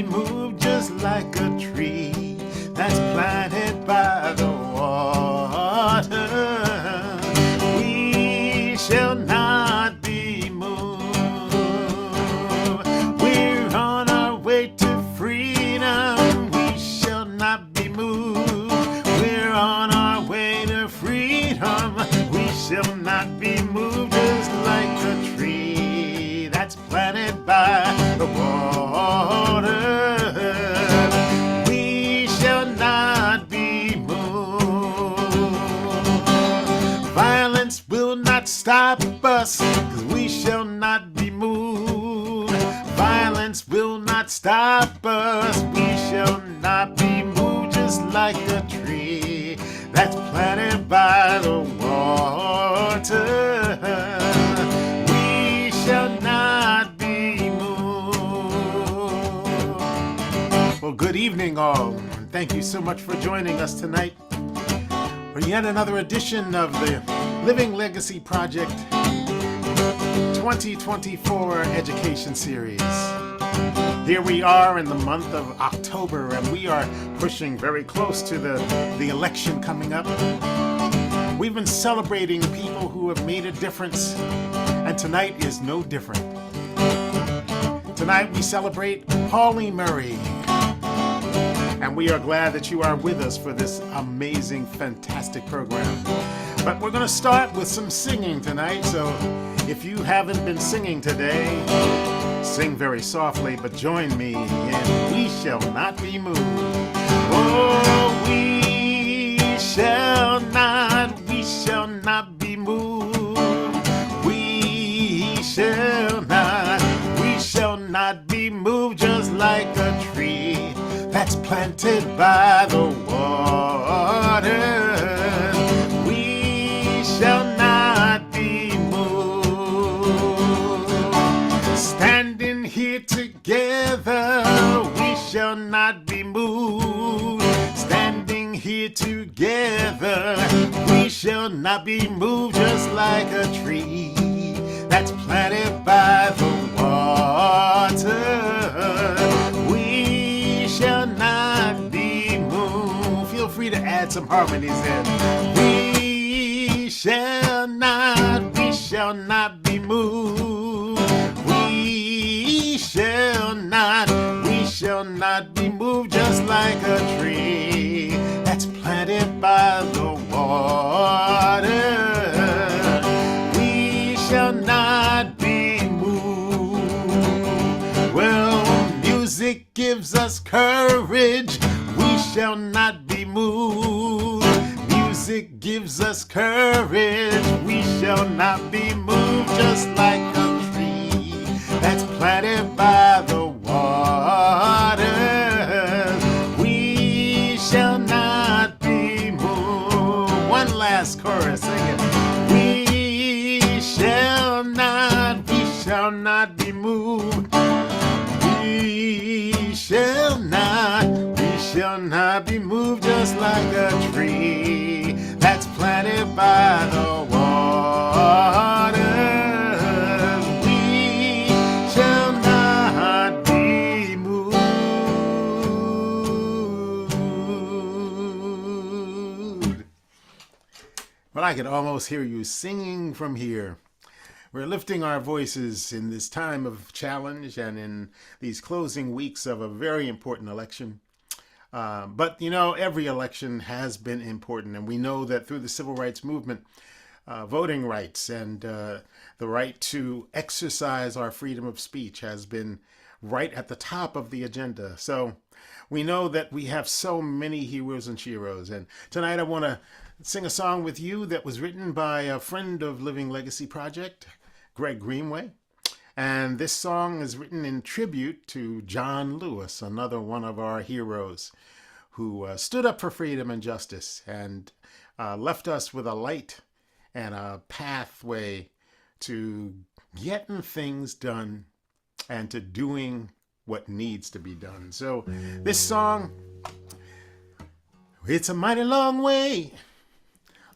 be moved just like a tree that's planted by the water. We shall not be moved. We're on our way to freedom. We shall not be moved. We're on our way to freedom. We shall not be moved just like a tree that's planted by the water. We shall not be moved. Violence will not stop us, 'cause we shall not be moved. Violence will not stop us. We shall not be moved just like a tree that's planted by the water. We shall not be moved. Well, good evening, all. Thank you so much for joining us tonight for yet another edition of the Living Legacy Project 2024 Education Series. Here we are in the month of October, and we are pushing very close to the election coming up. We've been celebrating people who have made a difference, and tonight is no different. Tonight we celebrate Pauli Murray, and we are glad that you are with us for this amazing, fantastic program. But we're going to start with some singing tonight, so if you haven't been singing today, sing very softly, but join me in We Shall Not Be Moved. Oh, we shall not be moved. We shall not be moved just like a tree that's planted by the water. We shall not be moved. Standing here together, we shall not be moved. Standing here together, we shall not be moved just like a tree that's planted by the water. We shall not be moved. Feel free to add some harmonies in. We shall not be moved. We shall not be moved just like a tree that's planted by the water. We shall not be moved. Well, music gives us courage. We shall not be moved. Music gives us courage. We shall not be moved just like a tree that's planted by the water. We shall not be moved. One last chorus, sing it. We shall not be moved. We shall not be moved just like a tree that's planted by the water. We shall not be moved. Well, I could almost hear you singing from here. We're lifting our voices in this time of challenge and in these closing weeks of a very important election. But, you know, every election has been important, and we know that through the civil rights movement, voting rights and the right to exercise our freedom of speech has been right at the top of the agenda. So we know that we have so many heroes and sheroes. And tonight I want to sing a song with you that was written by a friend of Living Legacy Project, Greg Greenway. And this song is written in tribute to John Lewis, another one of our heroes who stood up for freedom and justice and left us with a light and a pathway to getting things done and to doing what needs to be done. So this song, it's a mighty long way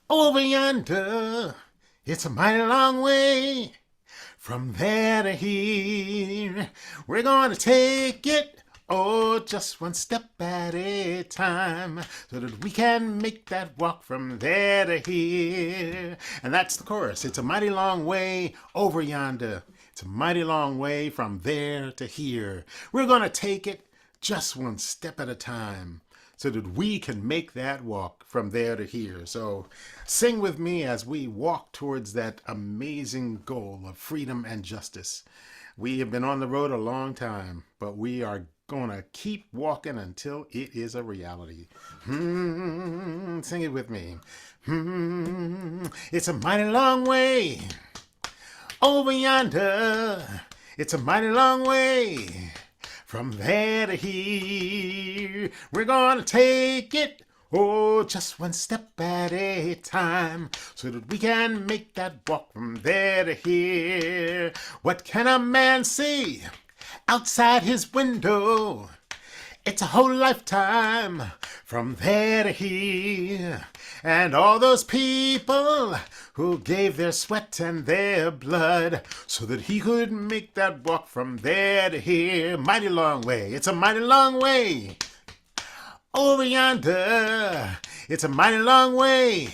over yonder. It's a mighty long way from there to here. We're going to take it Oh, just one step at a time, so that we can make that walk from there to here. And that's the chorus. It's a mighty long way over yonder. It's a mighty long way from there to here. We're going to take it just one step at a time, so that we can make that walk from there to here. So sing with me as we walk towards that amazing goal of freedom and justice. We have been on the road a long time, but we are going to keep walking until it is a reality. Sing it with me. It's a mighty long way over yonder. It's a mighty long way from there to here. We're going to take it, oh, just one step at a time, so that we can make that walk from there to here. What can a man see outside his window? It's a whole lifetime from there to here. And all those people who gave their sweat and their blood so that he could make that walk from there to here. Mighty long way. It's a mighty long way over yonder. It's a mighty long way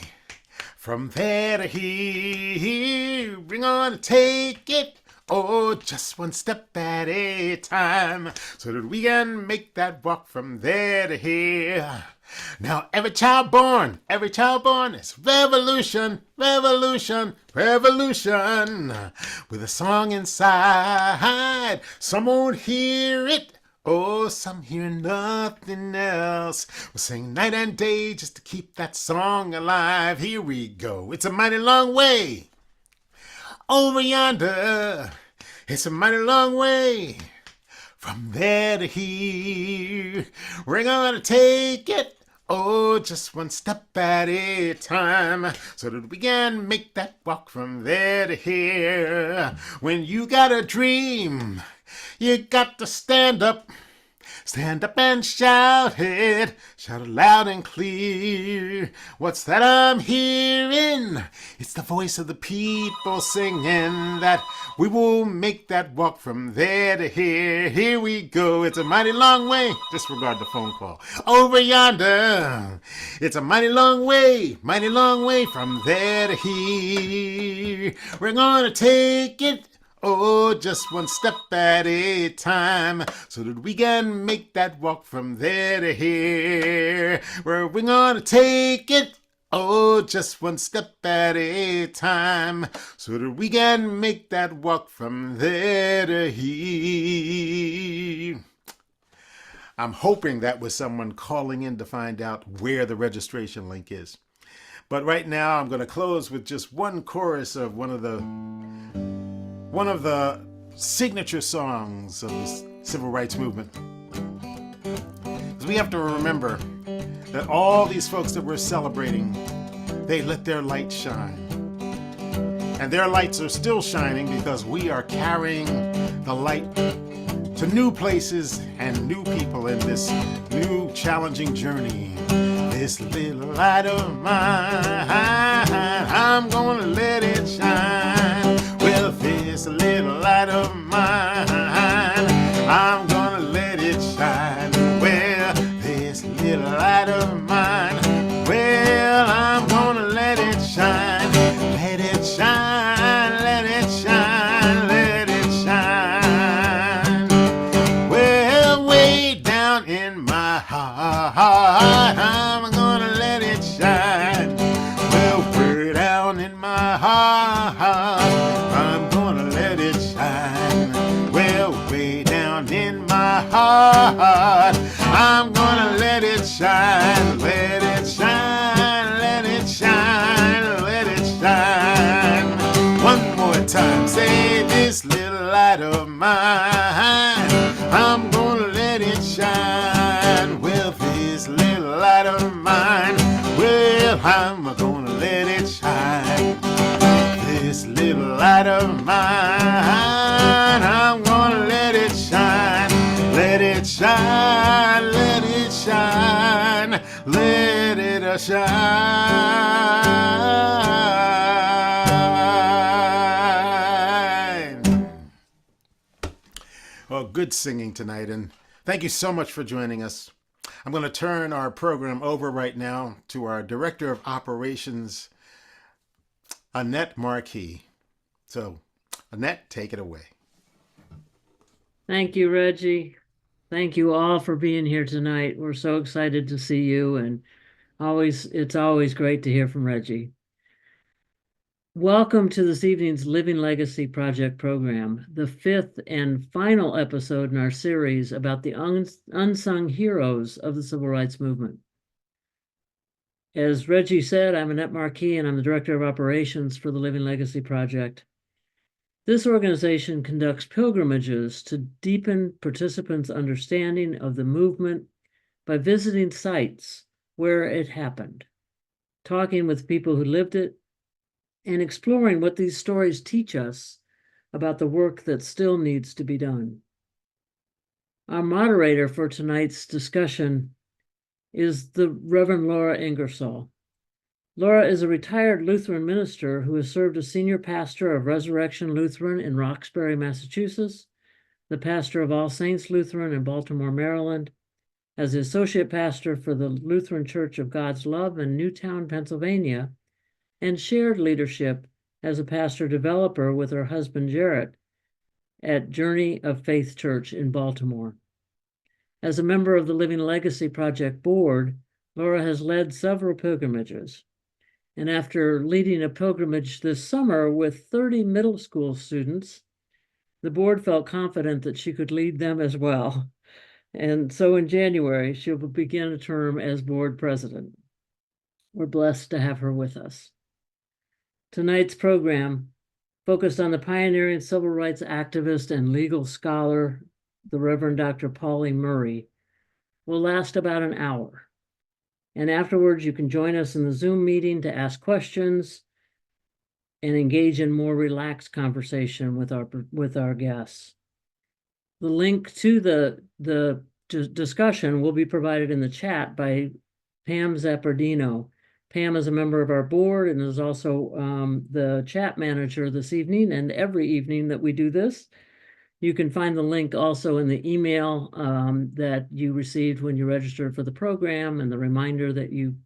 from there to here. We're gonna take it, oh, just one step at a time, so that we can make that walk from there to here. Now every child born is revolution, revolution, revolution, with a song inside. Some won't hear it, oh, some hear nothing else. We'll sing night and day just to keep that song alive. Here we go. It's a mighty long way over yonder. It's a mighty long way from there to here. We're gonna take it, oh, just one step at a time, so that we can make that walk from there to here. When you got a dream, you got to stand up. Stand up and shout it loud and clear. What's that I'm hearing? It's the voice of the people singing that we will make that walk from there to here. Here we go. It's a mighty long way. Disregard the phone call. Over yonder. It's a mighty long way from there to here. We're gonna take it, oh, just one step at a time, so that we can make that walk from there to here. Where we're gonna take it, oh, just one step at a time, so that we can make that walk from there to here. I'm hoping that was someone calling in to find out where the registration link is. But right now I'm going to close with just one chorus of one of the signature songs of the civil rights movement. Because we have to remember that all these folks that we're celebrating, they let their light shine. And their lights are still shining because we are carrying the light to new places and new people in this new challenging journey. This little light of mine, I'm gonna let it shine. Well, this little light of mine, I'm gonna let it shine. Well, this little light of mine, well, I'm gonna let it shine. Let it shine, let it shine, let it shine. Well, way down in my heart, I'm gonna let it shine. Well, way down in my heart, I'm gonna let it shine. Well, way down in my heart, I'm gonna let it shine. Let it shine, let it shine, let it shine. One more time, say this little light of mine, I'm gonna let it shine. Well, this little light of mine, well, I'm gonna let it shine. This little light of mine, I'm gonna let it shine. Let it shine, let it shine, let it shine. Well, good singing tonight, and Thank you so much for joining us. I'm going to turn our program over right now to our Director of Operations, Annette Marquis. So, Annette, take it away. Thank you, Reggie. Thank you all for being here tonight. We're so excited to see you, and it's always great to hear from Reggie. Welcome to this evening's Living Legacy Project program, the fifth and final episode in our series about the unsung heroes of the civil rights movement. As Reggie said, I'm Annette Marquis, and I'm the Director of Operations for the Living Legacy Project. This organization conducts pilgrimages to deepen participants' understanding of the movement by visiting sites where it happened, talking with people who lived it, and exploring what these stories teach us about the work that still needs to be done. Our moderator for tonight's discussion is the Reverend Laura Ingersoll. Laura is a retired Lutheran minister who has served as senior pastor of Resurrection Lutheran in Roxbury, Massachusetts, the pastor of All Saints Lutheran in Baltimore, Maryland, as the associate pastor for the Lutheran Church of God's Love in Newtown, Pennsylvania, and shared leadership as a pastor developer with her husband Jarrett at Journey of Faith Church in Baltimore. As a member of the Living Legacy Project board, Laura has led several pilgrimages. And after leading a pilgrimage this summer with 30 middle school students, the board felt confident that she could lead them as well. And so in January, she will begin a term as board president. We're blessed to have her with us. Tonight's program focused on the pioneering civil rights activist and legal scholar, the Reverend Dr. Pauli Murray, will last about an hour. And afterwards, you can join us in the Zoom meeting to ask questions and engage in more relaxed conversation with our guests. The link to the discussion will be provided in the chat by Pam Zappardino. Pam is a member of our board and is also the chat manager this evening and every evening that we do this. You can find the link also in the email that you received when you registered for the program and the reminder that you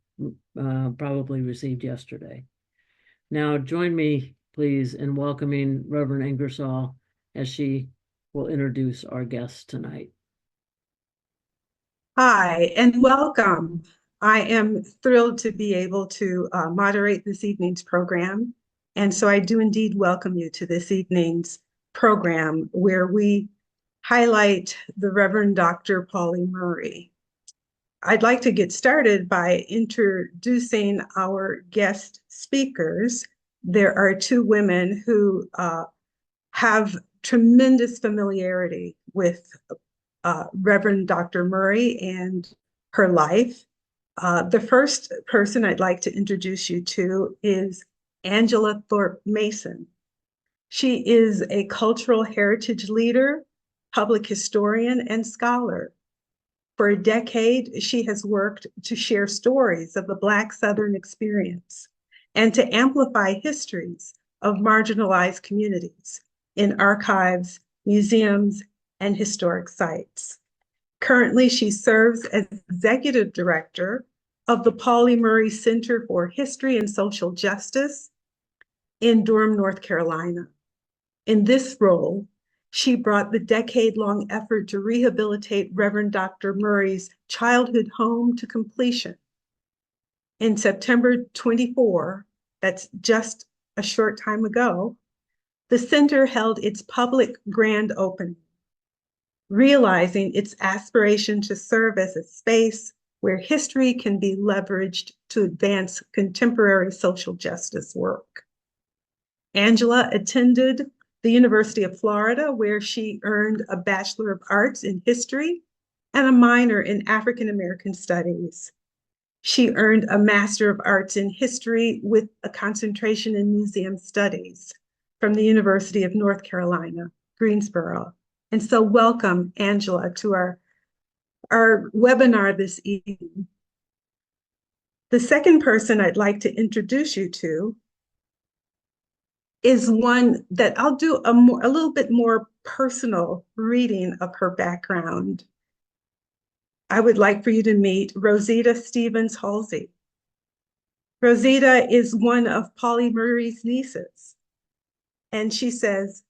probably received yesterday. Now, join me, please, in welcoming Reverend Ingersoll as she will introduce our guests tonight. Hi, and welcome. I am thrilled to be able to moderate this evening's program. And so I do indeed welcome you to this evening's program where we highlight the Reverend Dr. Pauli Murray. I'd like to get started by introducing our guest speakers. There are two women who have tremendous familiarity with Reverend Dr. Murray and her life. The first person I'd like to introduce you to is Angela Thorpe Mason. She is a cultural heritage leader, public historian, and scholar. For a decade, she has worked to share stories of the Black Southern experience and to amplify histories of marginalized communities in archives, museums, and historic sites. Currently, she serves as executive director of the Pauli Murray Center for History and Social Justice in Durham, North Carolina. In this role, she brought the decade-long effort to rehabilitate Reverend Dr. Murray's childhood home to completion. In September 24, that's just a short time ago, the center held its public grand opening, realizing its aspiration to serve as a space where history can be leveraged to advance contemporary social justice work. Angela attended the University of Florida, where she earned a Bachelor of Arts in History and a minor in African American Studies. She earned a Master of Arts in History with a concentration in Museum Studies from the University of North Carolina, Greensboro. And so welcome, Angela, to our webinar this evening. The second person I'd like to introduce you to is one that I'll do a little bit more personal reading of her background. I would like for you to meet Rosita Stevens Halsey. Rosita is one of Pauli Murray's nieces. And she says,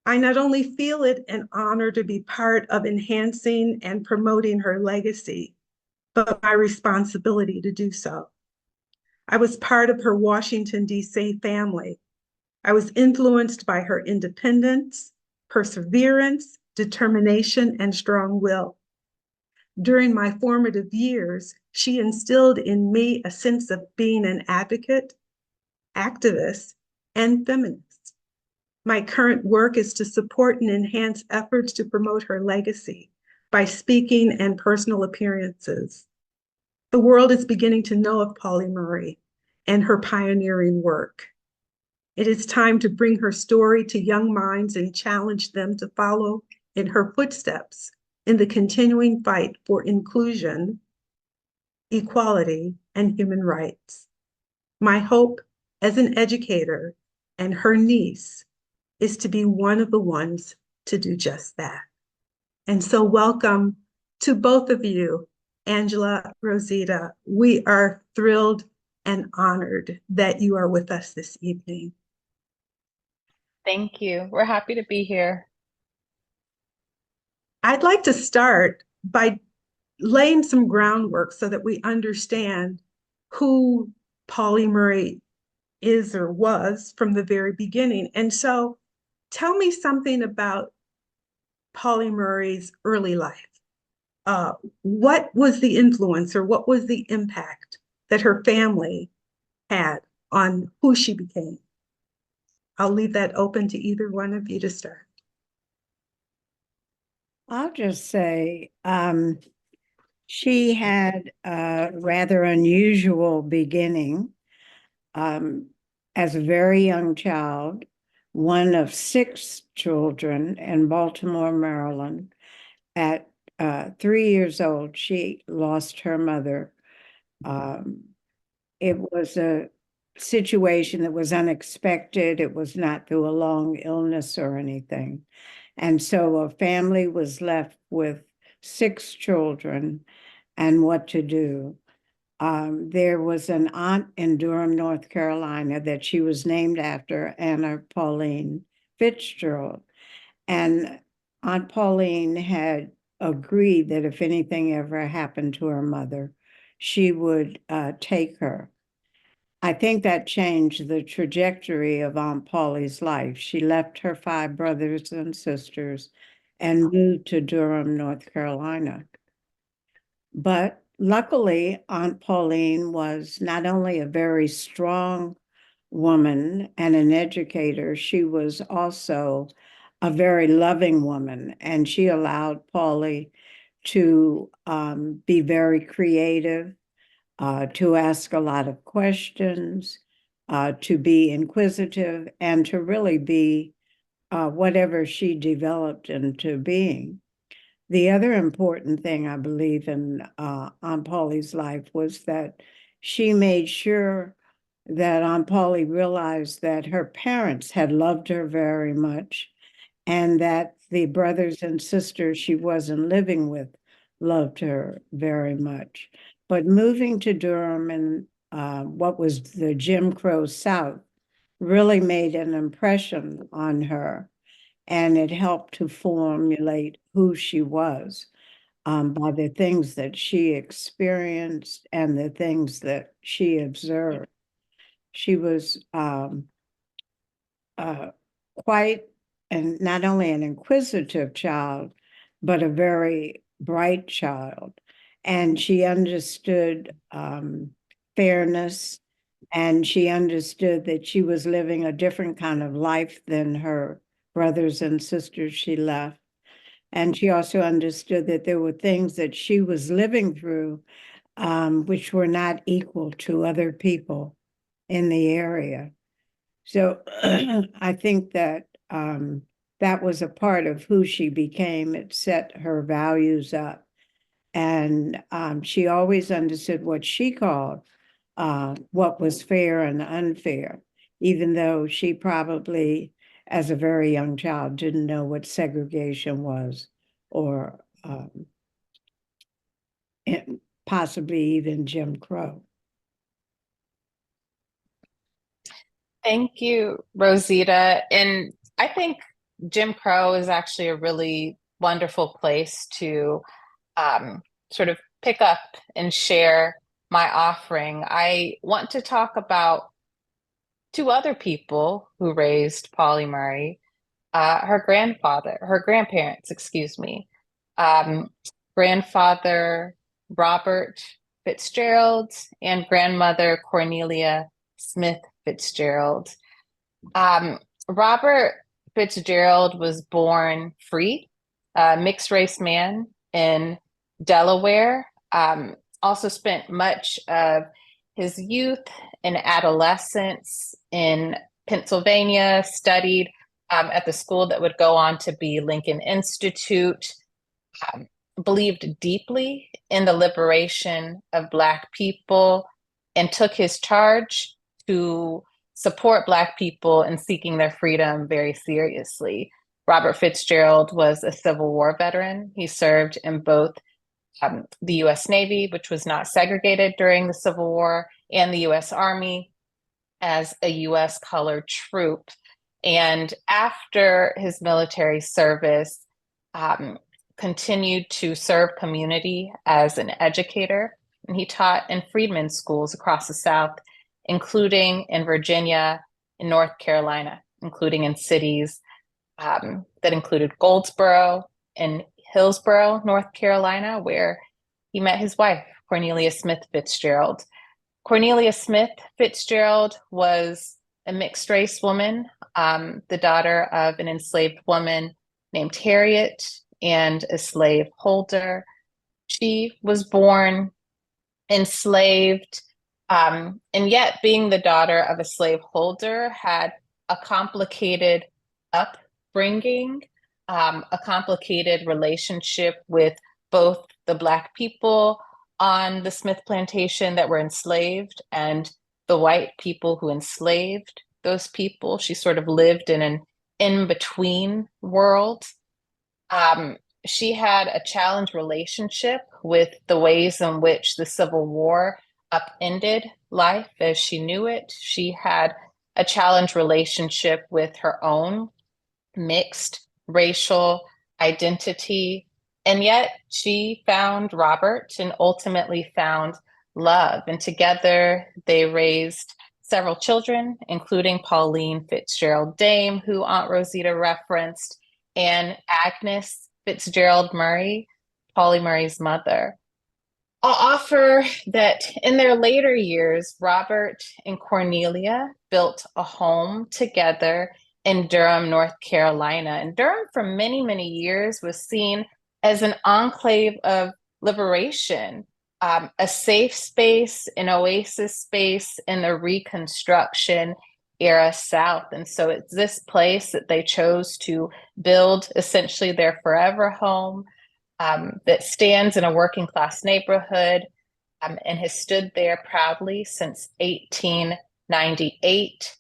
I not only feel it an honor to be part of enhancing and promoting her legacy, but my responsibility to do so. I was part of her Washington, D.C. family. I was influenced by her independence, perseverance, determination, and strong will. During my formative years, she instilled in me a sense of being an advocate, activist, and feminist. My current work is to support and enhance efforts to promote her legacy by speaking and personal appearances. The world is beginning to know of Pauli Murray and her pioneering work. It is time to bring her story to young minds and challenge them to follow in her footsteps in the continuing fight for inclusion, equality, and human rights. My hope as an educator and her niece is to be one of the ones to do just that. And so welcome to both of you, Angela, Rosita. We are thrilled and honored that you are with us this evening. Thank you. We're happy to be here. I'd like to start by laying some groundwork so that we understand who Pauli Murray is or was from the very beginning. And so tell me something about Pauli Murray's early life. What was the influence or what was the impact that her family had on who she became? I'll leave that open to either one of you to start. I'll just say she had a rather unusual beginning as a very young child, one of 6 children in Baltimore, Maryland. At 3 years old, she lost her mother. It was a situation that was unexpected. It was not through a long illness or anything. And so a family was left with 6 children and what to do. There was an aunt in Durham, North Carolina that she was named after, Anna Pauline Fitzgerald. And Aunt Pauline had agreed that if anything ever happened to her mother, she would take her. I think that changed the trajectory of Aunt Paulie's life. She left her 5 brothers and sisters and moved to Durham, North Carolina. But luckily, Aunt Pauline was not only a very strong woman and an educator, she was also a very loving woman, and she allowed Pauli to be very creative, to ask a lot of questions, to be inquisitive, and to really be whatever she developed into being. The other important thing I believe in Aunt Paulie's life was that she made sure that Aunt Paulie realized that her parents had loved her very much and that the brothers and sisters she wasn't living with loved her very much. But moving to Durham and what was the Jim Crow South really made an impression on her, and it helped to formulate who she was by the things that she experienced and the things that she observed. She was quite, and not only an inquisitive child, but a very bright child. And she understood fairness, and she understood that she was living a different kind of life than her brothers and sisters she left. And she also understood that there were things that she was living through which were not equal to other people in the area. So I think that that was a part of who she became. It set her values up. And she always understood what she called what was fair and unfair, even though she probably, as a very young child, didn't know what segregation was or and possibly even Jim Crow. Thank you, Rosita. And I think Jim Crow is actually a really wonderful place to sort of pick up and share my offering. I want to talk about two other people who raised Pauli Murray, her grandparents, excuse me. Um, Grandfather Robert Fitzgerald and grandmother Cornelia Smith Fitzgerald. Robert Fitzgerald was born free, a mixed race man in Delaware. Also spent much of his youth and adolescence in Pennsylvania, studied at the school that would go on to be Lincoln Institute, believed deeply in the liberation of Black people, and took his charge to support Black people in seeking their freedom very seriously. Robert Fitzgerald was a Civil War veteran. He served in both the US Navy, which was not segregated during the Civil War, and the US Army as a US colored troop. And after his military service, continued to serve community as an educator. And he taught in freedmen's schools across the South, including in Virginia and North Carolina, including in cities that included Goldsboro and Hillsborough, North Carolina, where he met his wife, Cornelia Smith Fitzgerald. Cornelia Smith Fitzgerald was a mixed race woman, the daughter of an enslaved woman named Harriet and a slave holder. She was born enslaved, and yet being the daughter of a slave holder had a complicated upbringing, a complicated relationship with both the Black people on the Smith plantation that were enslaved and the white people who enslaved those people. She sort of lived in an in-between world. She had a challenged relationship with the ways in which the Civil War upended life as she knew it. She had a challenged relationship with her own mixed racial identity. And yet she found Robert and ultimately found love. And together they raised several children, including Pauline Fitzgerald Dame, who Aunt Rosita referenced, and Agnes Fitzgerald Murray, Pauli Murray's mother. I'll offer that in their later years, Robert and Cornelia built a home together in Durham, North Carolina. And Durham, for many, many years, was seen as an enclave of liberation, a safe space, an oasis space in the Reconstruction era South. And so it's this place that they chose to build essentially their forever home, that stands in a working class neighborhood, and has stood there proudly since 1898.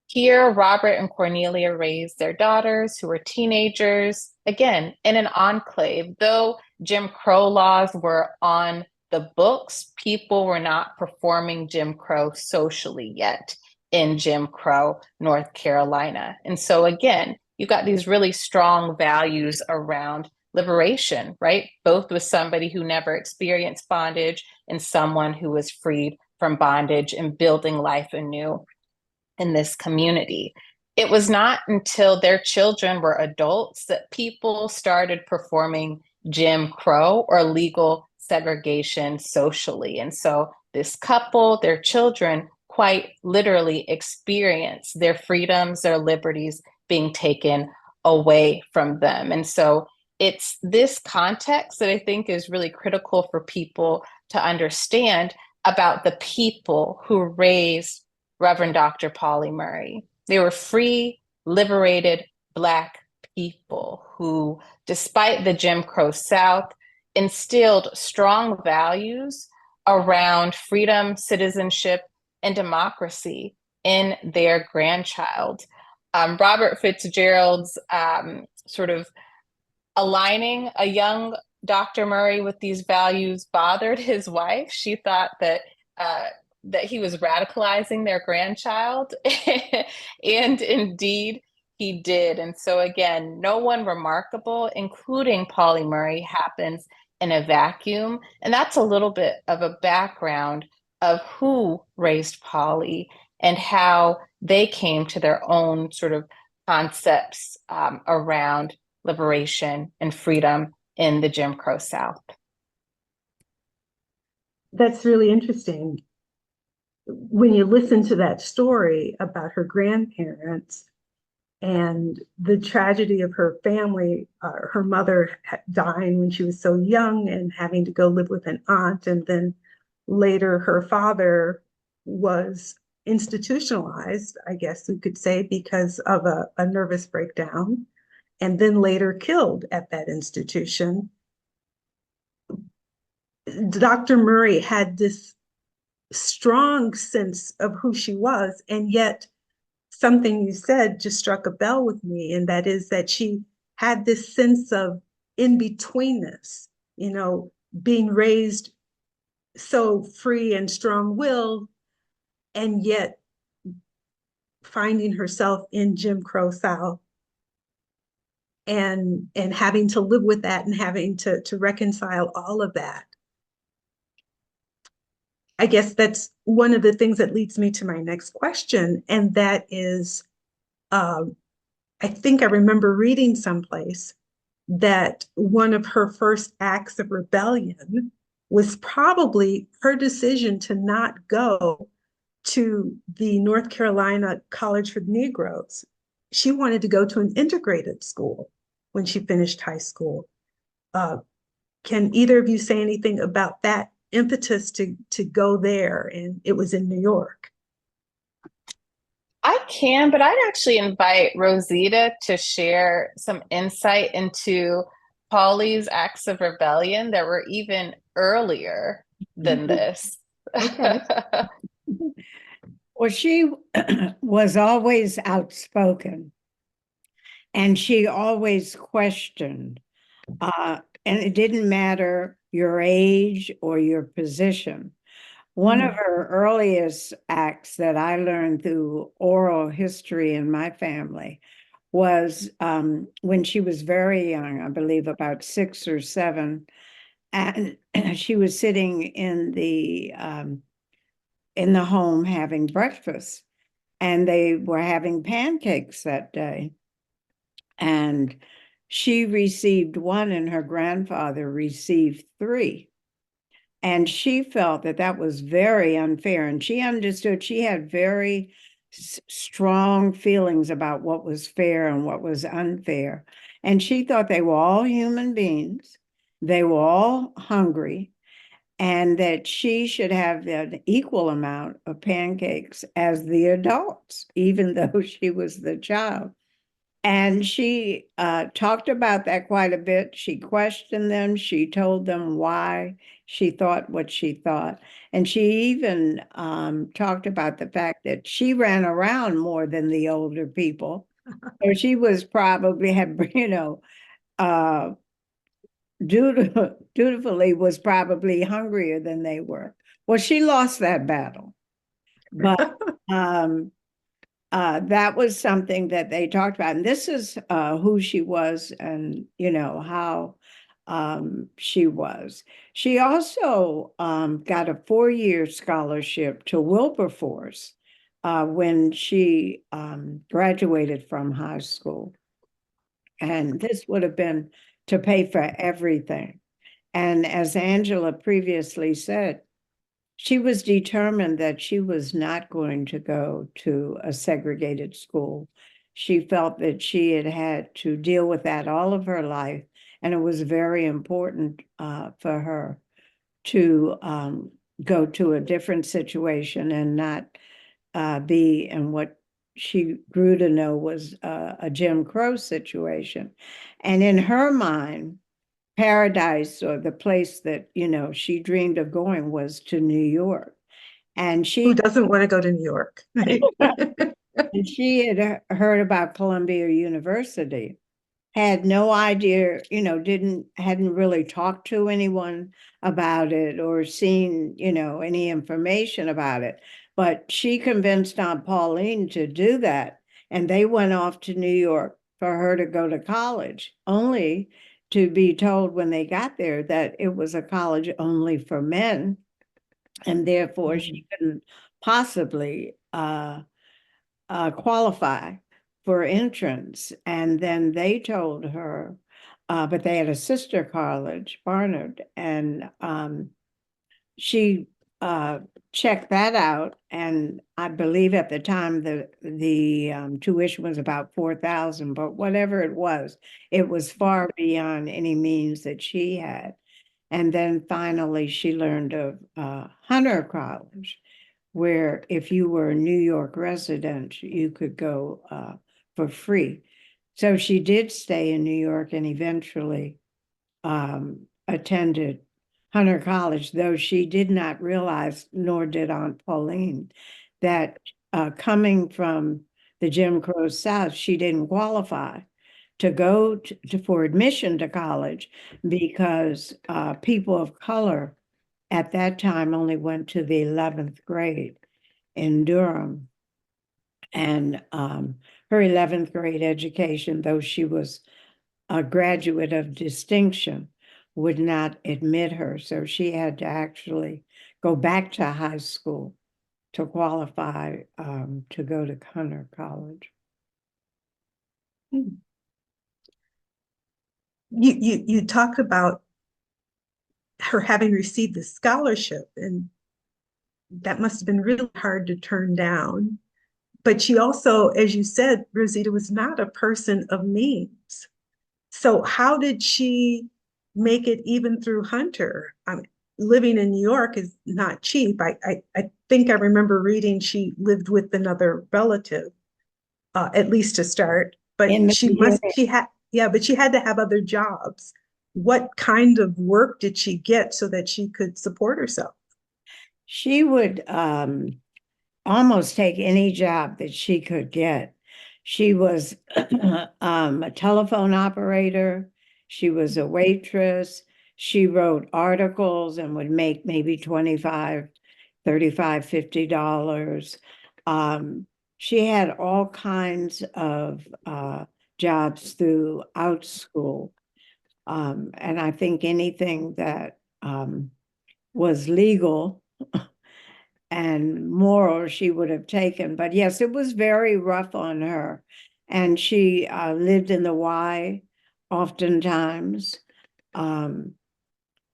Here, Robert and Cornelia raised their daughters, who were teenagers, again, in an enclave. Though Jim Crow laws were on the books, people were not performing Jim Crow socially yet in Jim Crow, North Carolina. And so again, you got these really strong values around liberation, right? Both with somebody who never experienced bondage and someone who was freed from bondage and building life anew in this community. It was not until their children were adults that people started performing Jim Crow or legal segregation socially. And so this couple, their children, quite literally experienced their freedoms, their liberties being taken away from them. And so it's this context that I think is really critical for people to understand about the people who raised Reverend Dr. Pauli Murray. They were free, liberated Black people who, despite the Jim Crow South, instilled strong values around freedom, citizenship, and democracy in their grandchild. Robert Fitzgerald's sort of aligning a young Dr. Murray with these values bothered his wife. She thought that he was radicalizing their grandchild, and indeed he did. And so again, no one remarkable, including Pauli Murray, happens in a vacuum. And that's a little bit of a background of who raised Pauli and how they came to their own sort of concepts around liberation and freedom in the Jim Crow South. That's really interesting. When you listen to that story about her grandparents and the tragedy of her family, her mother dying when she was so young and having to go live with an aunt, and then later her father was institutionalized, I guess you could say, because of a nervous breakdown, and then later killed at that institution. Dr. Murray had this strong sense of who she was, and yet something you said just struck a bell with me, and that is that she had this sense of in-betweenness, being raised so free and strong-willed, and yet finding herself in Jim Crow South and having to live with that and having to reconcile all of that. I guess that's one of the things that leads me to my next question, and that is, I think I remember reading someplace that one of her first acts of rebellion was probably her decision to not go to the North Carolina College for Negroes. She wanted to go to an integrated school when she finished high school. Can either of you say anything about that impetus to go there? And it was in New York. I can, but I'd actually invite Rosita to share some insight into Pauli's acts of rebellion that were even earlier than this. Okay. Well, she was always outspoken, and she always questioned. And it didn't matter your age or your position. One of her earliest acts that I learned through oral history in my family was when she was very young, I believe about 6 or 7, and she was sitting in the home having breakfast, and they were having pancakes that day. And she received 1 and her grandfather received 3. And she felt that that was very unfair. And she understood, she had very strong feelings about what was fair and what was unfair. And she thought they were all human beings. They were all hungry, and that she should have an equal amount of pancakes as the adults, even though she was the child. And she talked about that quite a bit. She questioned them. She told them why she thought what she thought. And she even talked about the fact that she ran around more than the older people. So she was probably dutifully was probably hungrier than they were. Well, she lost that battle. But that was something that they talked about. And this is who she was and, how she was. She also got a 4-year scholarship to Wilberforce when she graduated from high school. And this would have been to pay for everything. And as Angela previously said, she was determined that she was not going to go to a segregated school. She felt that she had had to deal with that all of her life, and it was very important for her to go to a different situation and not be in what she grew to know was a Jim Crow situation. And in her mind, paradise, or the place that she dreamed of going, was to New York. And Who doesn't want to go to New York? Right? and she had heard about Columbia University, had no idea, hadn't really talked to anyone about it or seen, any information about it. But she convinced Aunt Pauline to do that. And they went off to New York for her to go to college, only to be told when they got there that it was a college only for men. And therefore she couldn't possibly qualify for entrance. And then they told her, but they had a sister college, Barnard, and she checked that out. And I believe at the time the tuition was about $4,000, but whatever it was far beyond any means that she had. And then finally she learned of Hunter College, where if you were a New York resident, you could go for free. So she did stay in New York and eventually attended Hunter College, though she did not realize, nor did Aunt Pauline, that coming from the Jim Crow South, she didn't qualify to go for admission to college because people of color at that time only went to the 11th grade in Durham. And her 11th grade education, though she was a graduate of distinction, would not admit her. So she had to actually go back to high school to qualify to go to Hunter College. You talk about her having received the scholarship, and that must have been really hard to turn down. But she also, as you said, Rosita, was not a person of means. So how did she make it even through Hunter? I mean, living in New York is not cheap. I think I remember reading she lived with another relative, at least to start. But she had to have other jobs. What kind of work did she get so that she could support herself? She would almost take any job that she could get. She was a telephone operator. She was a waitress. She wrote articles and would make maybe $25, $35, $50. She had all kinds of jobs throughout school. And I think anything that was legal and moral she would have taken. But yes, it was very rough on her. And she lived in the Y oftentimes.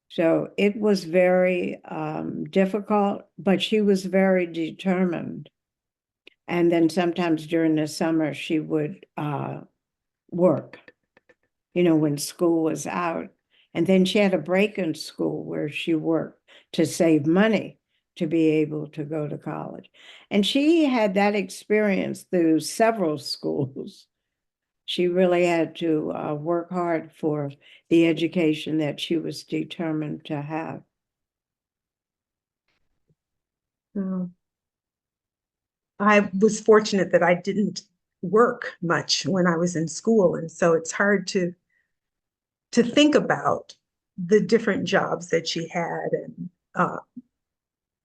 So it was very difficult, but she was very determined. And then sometimes during the summer, she would work, when school was out. And then she had a break in school where she worked to save money to be able to go to college. And she had that experience through several schools. She really had to work hard for the education that she was determined to have. I was fortunate that I didn't work much when I was in school. And so it's hard to think about the different jobs that she had and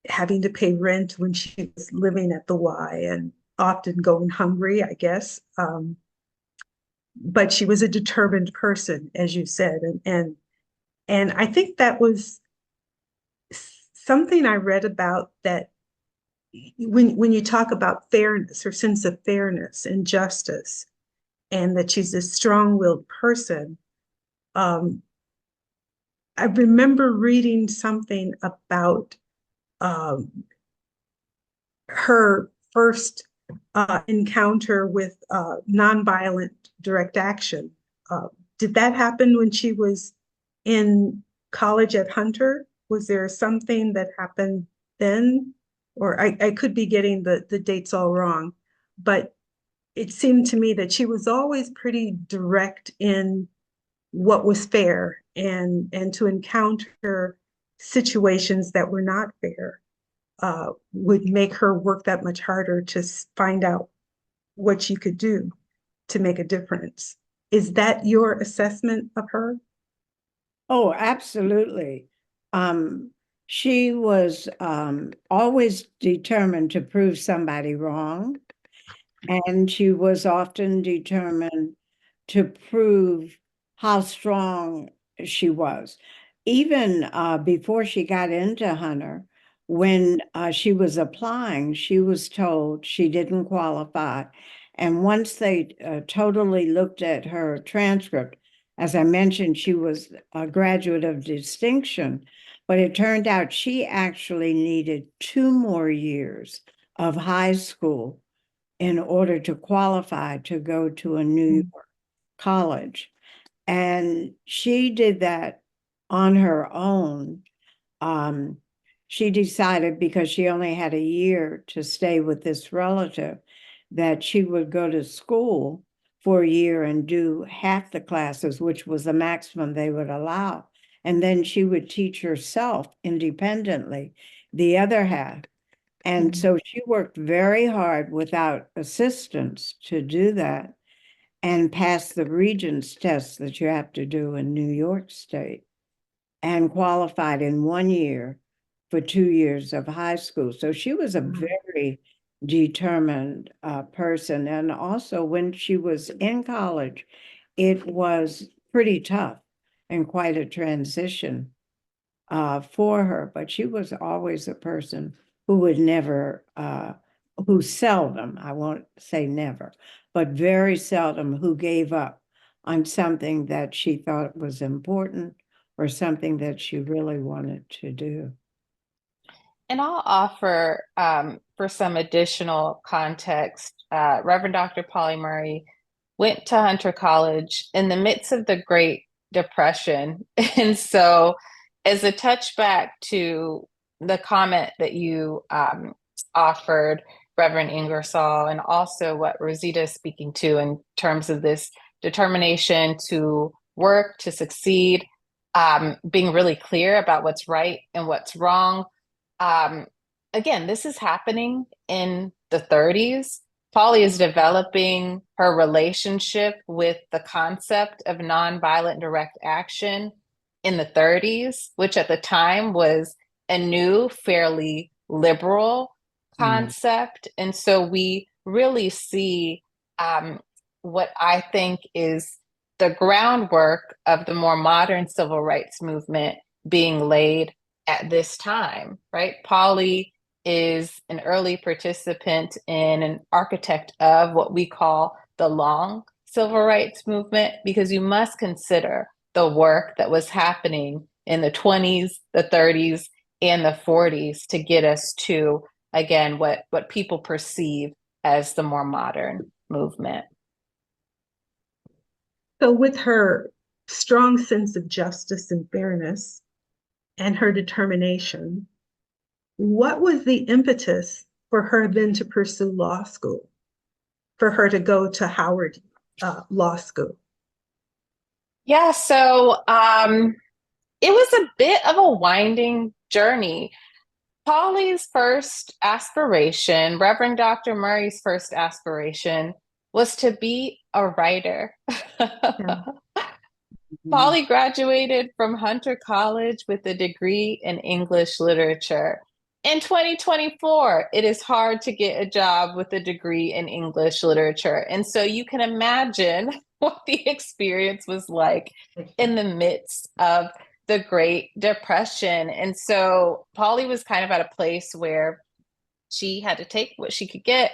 having to pay rent when she was living at the Y and often going hungry, I guess. But she was a determined person, as you said. And I think that was something I read about, that when you talk about fairness, her sense of fairness and justice, and that she's a strong-willed person. I remember reading something about her first encounter with nonviolent direct action. Did that happen when she was in college at Hunter? Was there something that happened then? Or I could be getting the dates all wrong, but it seemed to me that she was always pretty direct in what was fair, and to encounter situations that were not fair would make her work that much harder to find out what she could do to make a difference. Is that your assessment of her? Oh, absolutely. She was always determined to prove somebody wrong, and she was often determined to prove how strong she was. Even before she got into Hunter, when she was applying, she was told she didn't qualify. And once they totally looked at her transcript, as I mentioned, she was a graduate of distinction, but it turned out she actually needed 2 more years of high school in order to qualify to go to a New York college. And she did that on her own. She decided, because she only had a year to stay with this relative, that she would go to school for a year and do half the classes, which was the maximum they would allow. And then she would teach herself independently the other half. And so she worked very hard without assistance to do that and passed the Regents test that you have to do in New York State and qualified in 1 year for 2 years of high school. So she was a very determined person. And also when she was in college, it was pretty tough and quite a transition for her, but she was always a person who would never, who seldom, I won't say never, but very seldom who gave up on something that she thought was important or something that she really wanted to do. And I'll offer, for some additional context, Reverend Dr. Pauli Murray went to Hunter College in the midst of the Great Depression. And so, as a touchback to the comment that you offered, Reverend Ingersoll, and also what Rosita is speaking to in terms of this determination to work, to succeed, being really clear about what's right and what's wrong. Again, this is happening in the 30s. Pauli is developing her relationship with the concept of nonviolent direct action in the 30s, which at the time was a new, fairly liberal concept. And so we really see what I think is the groundwork of the more modern civil rights movement being laid at this time, right? Pauli is an early participant in an architect of what we call the long civil rights movement, because you must consider the work that was happening in the 20s, the 30s, and the 40s to get us to, again, what people perceive as the more modern movement. So with her strong sense of justice and fairness and her determination, what was the impetus for her then to pursue law school, for her to go to Howard Law School? Yeah, so it was a bit of a winding journey. Pauli's first aspiration, Reverend Dr. Murray's first aspiration, was to be a writer. Pauli graduated from Hunter College with a degree in English literature. In 2024, it is hard to get a job with a degree in English literature. And so you can imagine what the experience was like in the midst of the Great Depression. And so Pauli was kind of at a place where she had to take what she could get.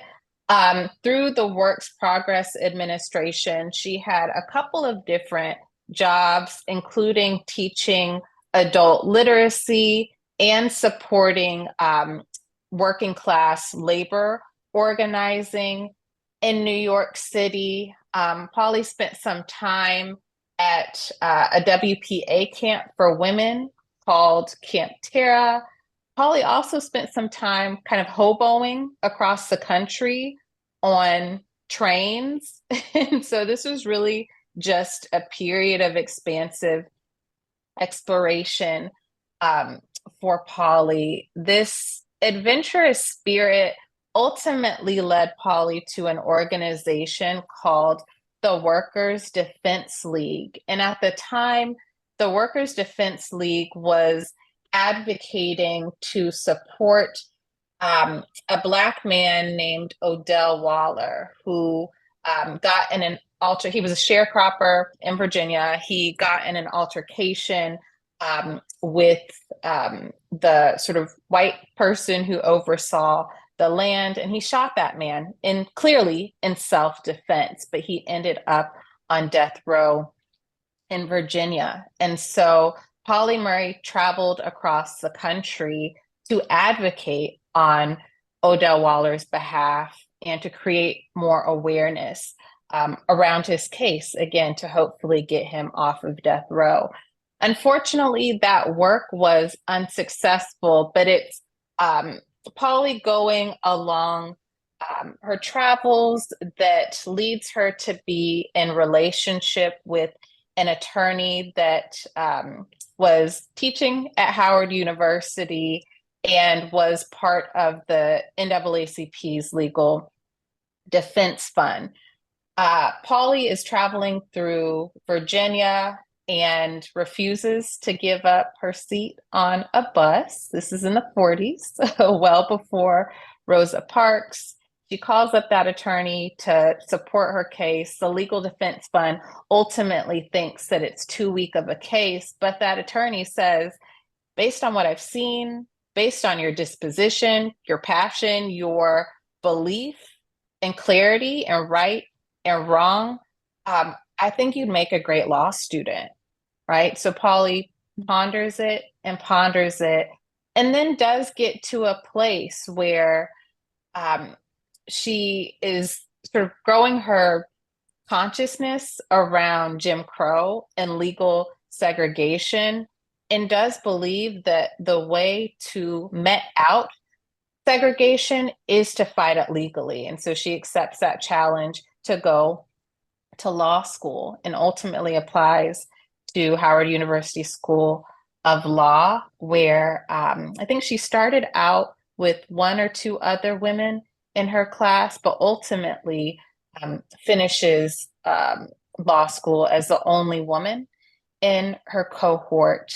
Through the Works Progress Administration, she had a couple of different jobs, including teaching adult literacy and supporting working class labor organizing in New York City. Pauli spent some time at a WPA camp for women called Camp Terra. Pauli also spent some time kind of hoboing across the country on trains. And so this was really just a period of expansive exploration for Pauli. This adventurous spirit ultimately led Pauli to an organization called the Workers' Defense League. And at the time, the Workers' Defense League was advocating to support a Black man named Odell Waller, who got in an he was a sharecropper in Virginia. He got in an altercation with the sort of white person who oversaw the land, and he shot that man clearly in self-defense, but he ended up on death row in Virginia. And so Pauli Murray traveled across the country to advocate on Odell Waller's behalf and to create more awareness around his case, again, to hopefully get him off of death row. Unfortunately, that work was unsuccessful, but it's Pauli going along her travels that leads her to be in relationship with an attorney that was teaching at Howard University and was part of the NAACP's Legal Defense Fund. Pauli is traveling through Virginia and refuses to give up her seat on a bus. This is in the 40s, so well before Rosa Parks. She calls up that attorney to support her case. The Legal Defense Fund ultimately thinks that it's too weak of a case, but that attorney says, based on what I've seen, based on your disposition, your passion, your belief and clarity and right and wrong, I think you'd make a great law student, right? So Pauli ponders it, and then does get to a place where she is sort of growing her consciousness around Jim Crow and legal segregation, and does believe that the way to met out segregation is to fight it legally. And so she accepts that challenge to go to law school and ultimately applies to Howard University School of Law, where I think she started out with one or two other women in her class, but ultimately finishes law school as the only woman in her cohort,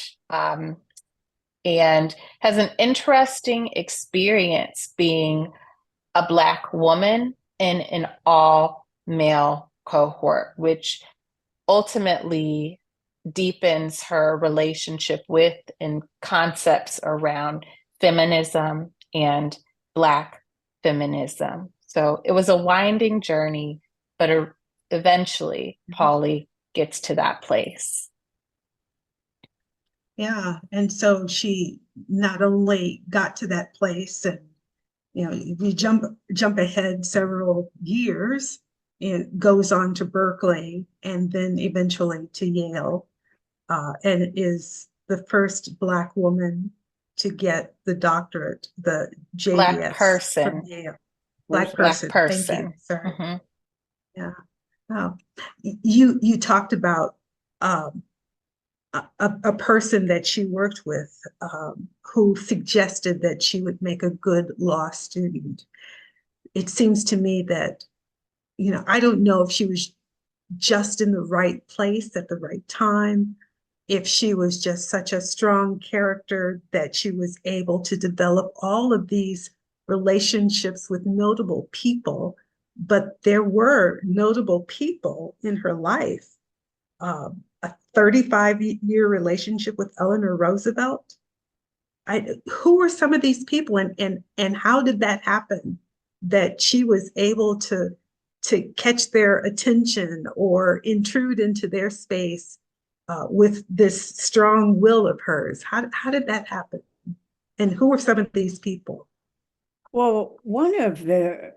and has an interesting experience being a Black woman in an all-male cohort, which ultimately deepens her relationship with and concepts around feminism and Black feminism. So it was a winding journey, but eventually Pauli gets to that place. Yeah, and so she not only got to that place, and if you jump ahead several years, it goes on to Berkeley and then eventually to Yale, and is the first Black woman to get the doctorate, the JDS Black person. from Yale. Black person. Thank you. Sorry. Mm-hmm. Yeah. Oh. You talked about a person that she worked with who suggested that she would make a good law student. It seems to me that, I don't know if she was just in the right place at the right time, if she was just such a strong character that she was able to develop all of these relationships with notable people, but there were notable people in her life. A 35-year relationship with Eleanor Roosevelt. Who were some of these people, and how did that happen, that she was able to catch their attention or intrude into their space with this strong will of hers? How did that happen? And who were some of these people? Well, one of the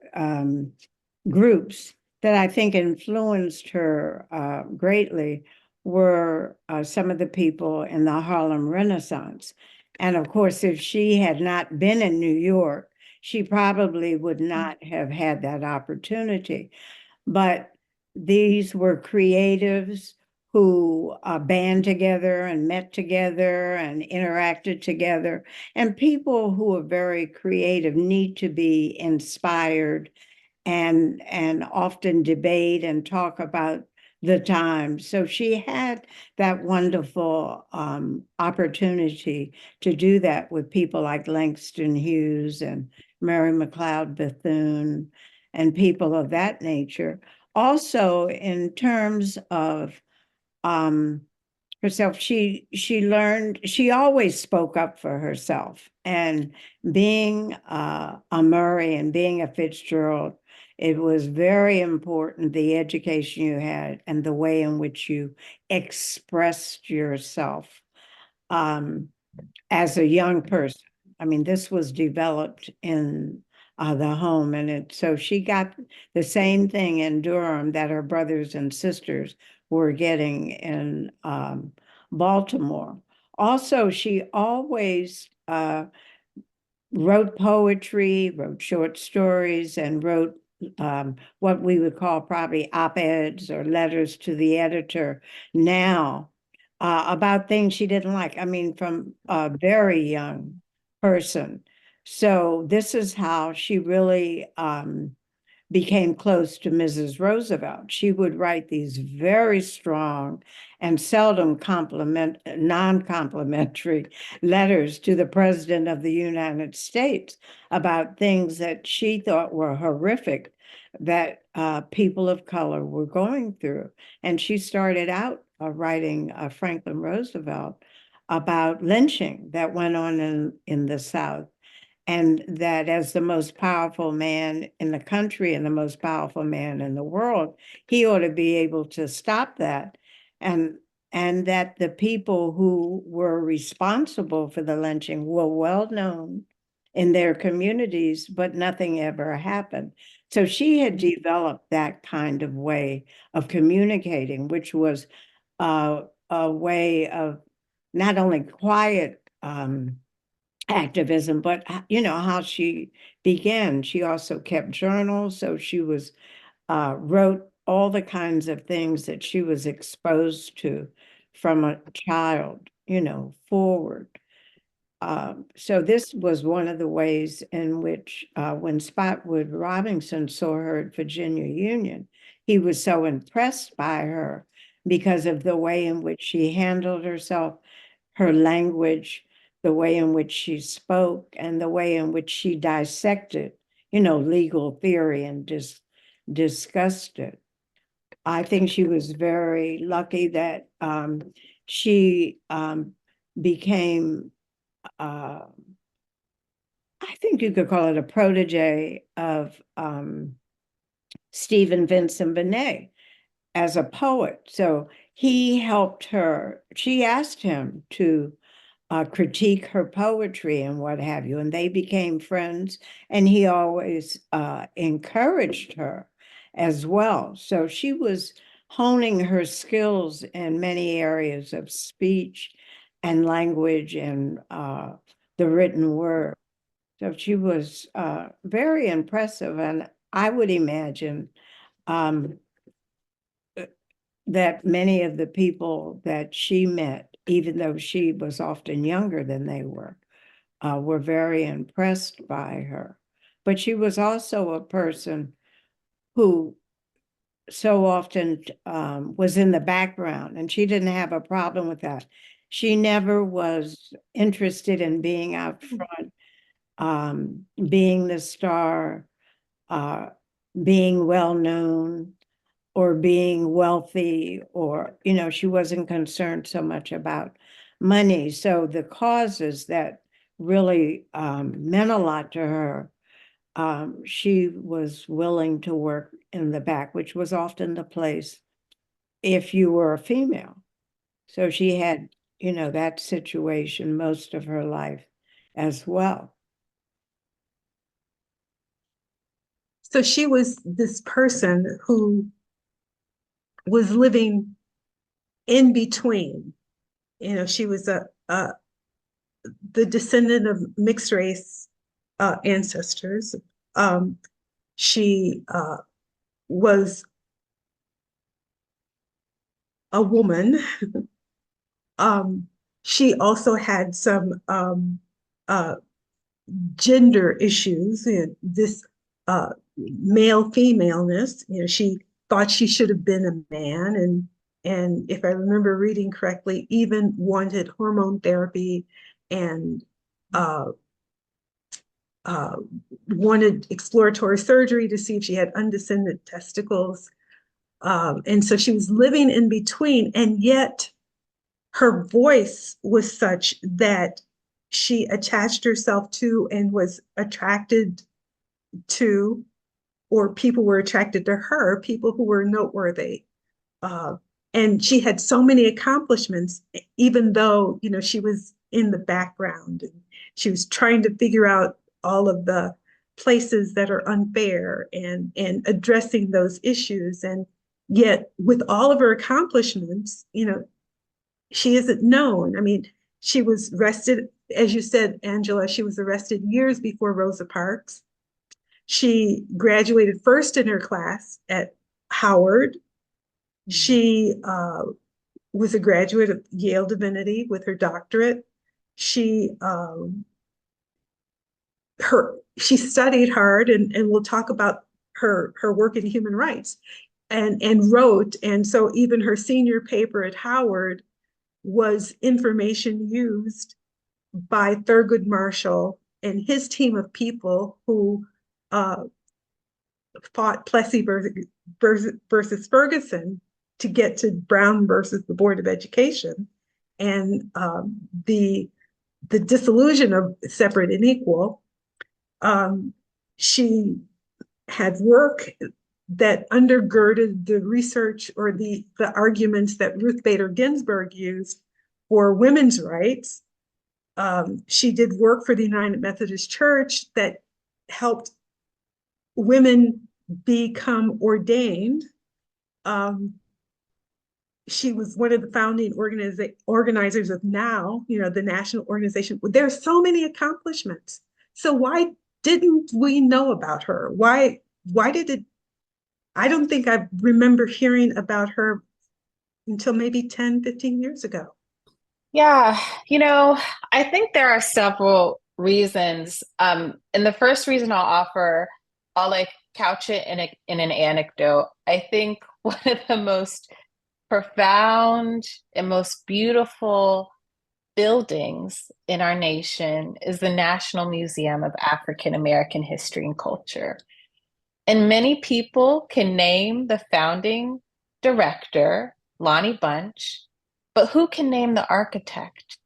groups that I think influenced her greatly were some of the people in the Harlem Renaissance. And of course, if she had not been in New York, she probably would not have had that opportunity. But these were creatives who band together and met together and interacted together. And people who are very creative need to be inspired and often debate and talk about the times. So she had that wonderful opportunity to do that with people like Langston Hughes and Mary McLeod Bethune and people of that nature. Also, in terms of herself, she learned, she always spoke up for herself. And being a Murray and being a Fitzgerald, it was very important, the education you had and the way in which you expressed yourself as a young person. I mean, this was developed in the home, and so she got the same thing in Durham that her brothers and sisters were getting in Baltimore. Also, she always wrote poetry, wrote short stories, and wrote what we would call probably op-eds or letters to the editor now about things she didn't like. I mean, from a very young person. So this is how she really became close to Mrs. Roosevelt. She would write these very strong and seldom non-complimentary letters to the President of the United States about things that she thought were horrific that people of color were going through. And she started out writing Franklin Roosevelt about lynching that went on in the South. And that as the most powerful man in the country and the most powerful man in the world, he ought to be able to stop that. And that the people who were responsible for the lynching were well known in their communities, but nothing ever happened. So she had developed that kind of way of communicating, which was a way of not only quiet activism, but you know how she began. She also kept journals, so she was wrote all the kinds of things that she was exposed to from a child, you know, forward. So this was one of the ways in which when Spotwood Robinson saw her at Virginia Union, he was so impressed by her because of the way in which she handled herself, her language, the way in which she spoke, and the way in which she dissected, you know, legal theory and discussed it. I think she was very lucky that she became, I think you could call it a protege of Stephen Vincent Benet as a poet. So he helped her. She asked him to critique her poetry and what have you, and they became friends, and he always encouraged her as well. So she was honing her skills in many areas of speech and language and the written word. So she was very impressive, and I would imagine that many of the people that she met, even though she was often younger than they were very impressed by her. But she was also a person who so often was in the background, and she didn't have a problem with that. She never was interested in being out front, being the star, being well known, or being wealthy, or, you know, she wasn't concerned so much about money. So the causes that really meant a lot to her, she was willing to work in the back, which was often the place if you were a female. So she had, you know, that situation most of her life as well. So she was this person who was living in between. You know, she was the descendant of mixed race ancestors. She was a woman. She also had some gender issues. This male femaleness. You know, she thought she should have been a man, and if I remember reading correctly, even wanted hormone therapy and wanted exploratory surgery to see if she had undescended testicles. And so she was living in between, and yet her voice was such that she attached herself to and was attracted to, or people were attracted to her, people who were noteworthy. And she had so many accomplishments, even though, you know, she was in the background and she was trying to figure out all of the places that are unfair and addressing those issues. And yet with all of her accomplishments, you know, she isn't known. I mean, she was arrested, as you said, Angela, she was arrested years before Rosa Parks. She graduated first in her class at Howard. She was a graduate of Yale Divinity with her doctorate. She studied hard, and we'll talk about her work in human rights, and wrote. And so even her senior paper at Howard was information used by Thurgood Marshall and his team of people who fought Plessy versus Ferguson to get to Brown versus the Board of Education, and the dissolution of separate and equal. She had work that undergirded the research or the arguments that Ruth Bader Ginsburg used for women's rights. She did work for the United Methodist Church that helped women become ordained. She was one of the founding organizers of NOW, you know, the national organization. There are so many accomplishments. So why didn't we know about her? Why did it? I don't think I remember hearing about her until maybe 10, 15 years ago. Yeah, you know, I think there are several reasons. And the first reason I'll offer, I'll like couch it in an anecdote. I think one of the most profound and most beautiful buildings in our nation is the National Museum of African American History and Culture. And many people can name the founding director, Lonnie Bunch, but who can name the architect?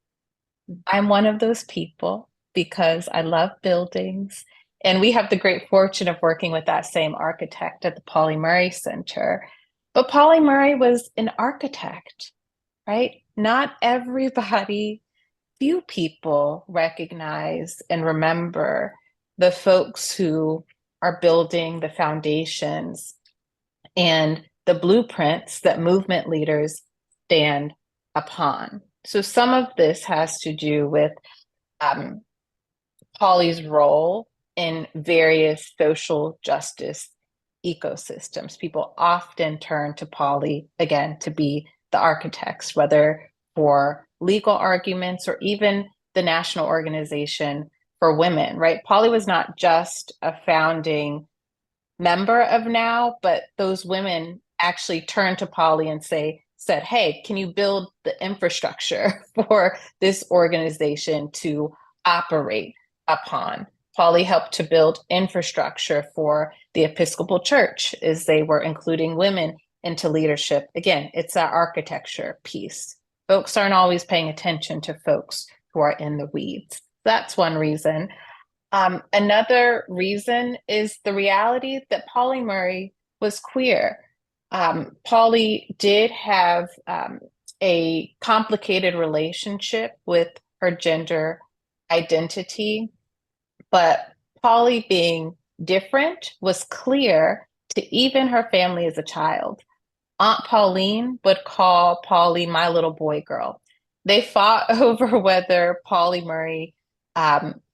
I'm one of those people because I love buildings. And we have the great fortune of working with that same architect at the Pauli Murray Center. But Pauli Murray was an architect, right? Not everybody, few people recognize and remember the folks who are building the foundations and the blueprints that movement leaders stand upon. So some of this has to do with Pauli's role in various social justice ecosystems. People often turn to Pauli, again, to be the architects, whether for legal arguments or even the National Organization for Women, right? Pauli was not just a founding member of NOW, but those women actually turned to Pauli and said, hey, can you build the infrastructure for this organization to operate upon? Pauli helped to build infrastructure for the Episcopal Church as they were including women into leadership. Again, it's that architecture piece. Folks aren't always paying attention to folks who are in the weeds. That's one reason. Another reason is the reality that Pauli Murray was queer. Pauli did have a complicated relationship with her gender identity, but Pauli being different was clear to even her family as a child. Aunt Pauline would call Pauli my little boy girl. They fought over whether Pauli Murray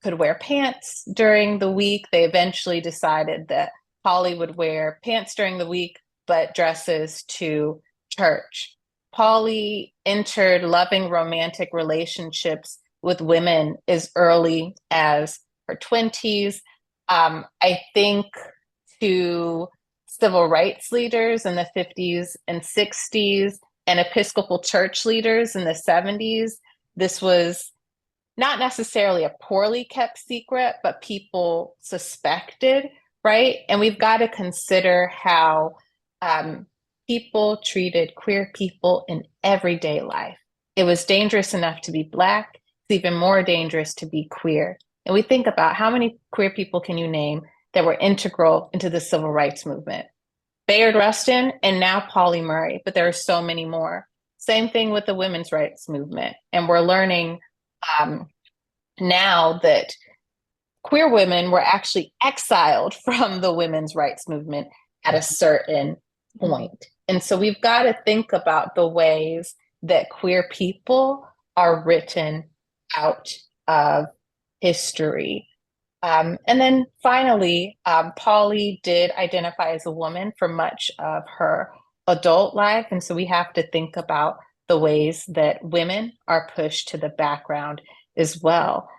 could wear pants during the week. They eventually decided that Pauli would wear pants during the week, but dresses to church. Pauli entered loving romantic relationships with women as early as her 20s. I think to civil rights leaders in the 50s and 60s and Episcopal church leaders in the 70s. This was not necessarily a poorly kept secret, but people suspected, right? And we've got to consider how people treated queer people in everyday life. It was dangerous enough to be Black. It's even more dangerous to be queer. And we think about how many queer people can you name that were integral into the civil rights movement? Bayard Rustin and now Pauli Murray, but there are so many more. Same thing with the women's rights movement. And we're learning now that queer women were actually exiled from the women's rights movement at a certain point. And so we've got to think about the ways that queer people are written out of history. And then finally, Pauli did identify as a woman for much of her adult life. And so we have to think about the ways that women are pushed to the background as well.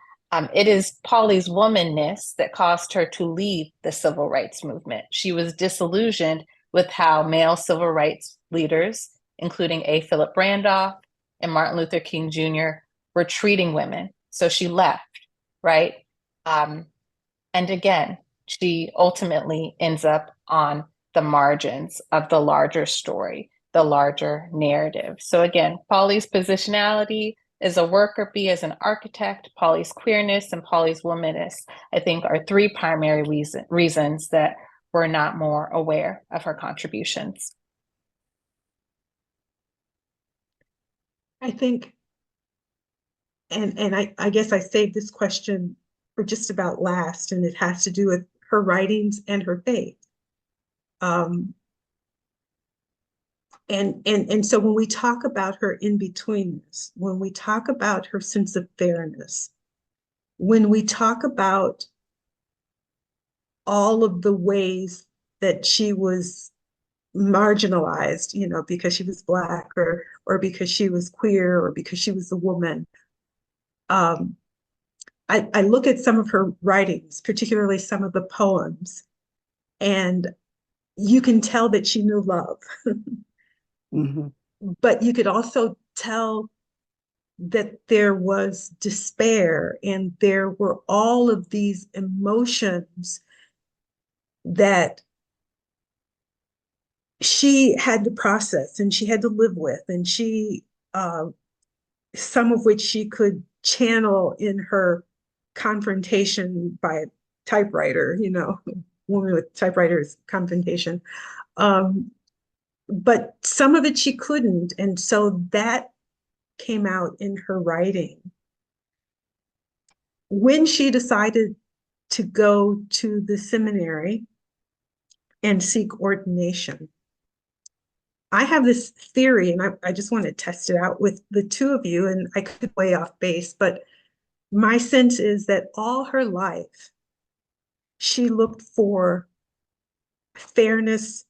It is Pauli's womanness that caused her to leave the civil rights movement. She was disillusioned with how male civil rights leaders, including A. Philip Randolph and Martin Luther King Jr., were treating women. So she left, right? And again, she ultimately ends up on the margins of the larger story, the larger narrative. So again, Pauli's positionality as a worker bee, as an architect, Pauli's queerness, and Pauli's womanness, I think are three primary reasons that we're not more aware of her contributions. I think, and I guess I saved this question for just about last, and it has to do with her writings and her faith. And so when we talk about her in-betweenness, when we talk about her sense of fairness, when we talk about all of the ways that she was marginalized, you know, because she was Black or because she was queer or because she was a woman, I look at some of her writings, particularly some of the poems, and you can tell that she knew love. Mhm. But you could also tell that there was despair and there were all of these emotions that she had to process and she had to live with, and she some of which she could channel in her confrontation by typewriter, you know, woman with typewriters confrontation. But some of it she couldn't. And so that came out in her writing. When she decided to go to the seminary and seek ordination, I have this theory, and I just want to test it out with the two of you, and I could way off base, but my sense is that all her life, she looked for fairness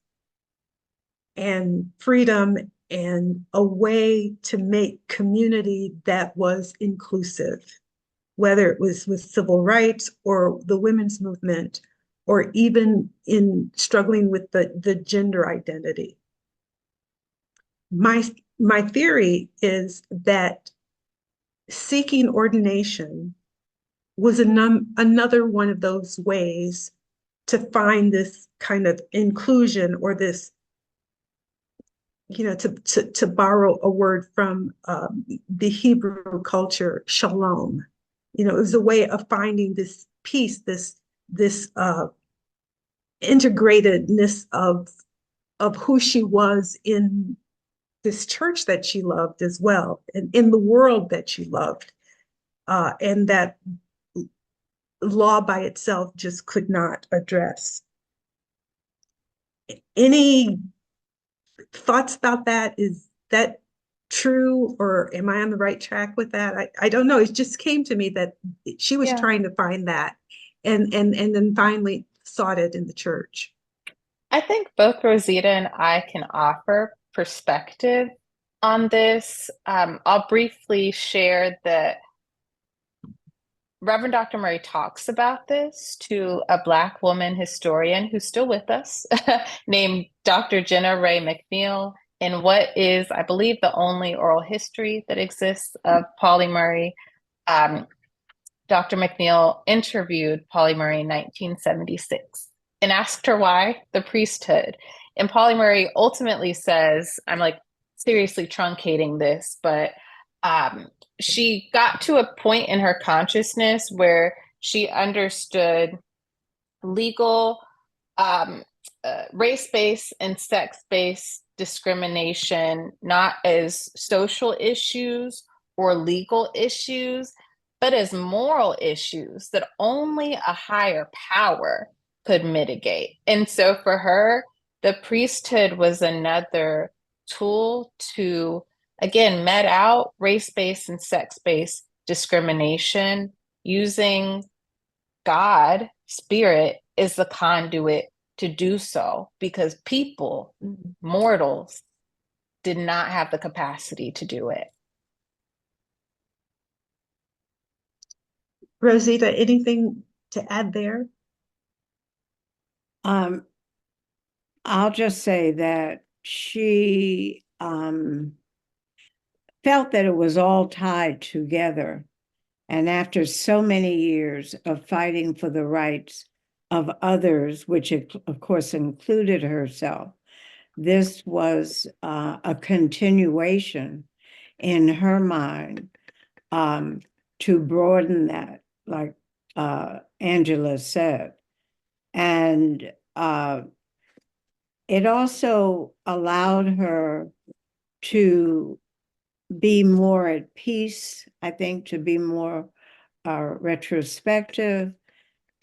and freedom and a way to make community that was inclusive, whether it was with civil rights or the women's movement, or even in struggling with the gender identity. My theory is that seeking ordination was another one of those ways to find this kind of inclusion, or this, you know, to borrow a word from the Hebrew culture, shalom. You know, it was a way of finding this peace, this integratedness of who she was in this church that she loved as well, and in the world that she loved, and that law by itself just could not address. Any thoughts about that? Is that true, or am I on the right track with that? I don't know. It just came to me that she was trying to find that, and then finally sought it in the church. I think both Rosita and I can offer perspective on this. I'll briefly share that Reverend Dr. Murray talks about this to a Black woman historian who's still with us, named Dr. Jenna Ray McNeil, in what is, I believe, the only oral history that exists of Pauli Murray. Dr. McNeil interviewed Pauli Murray in 1976 and asked her why the priesthood. And Pauli Murray ultimately says, I'm like seriously truncating this, but she got to a point in her consciousness where she understood legal, race-based and sex-based discrimination not as social issues or legal issues, but as moral issues that only a higher power could mitigate. And so for her, the priesthood was another tool to, again, met out race-based and sex-based discrimination using God, spirit, is the conduit to do so, because people, mortals, did not have the capacity to do it. Rosita, anything to add there? I'll just say that she felt that it was all tied together. And after so many years of fighting for the rights of others, which of course included herself, this was a continuation in her mind to broaden that, like Angela said. And it also allowed her to be more at peace, I think, to be more retrospective,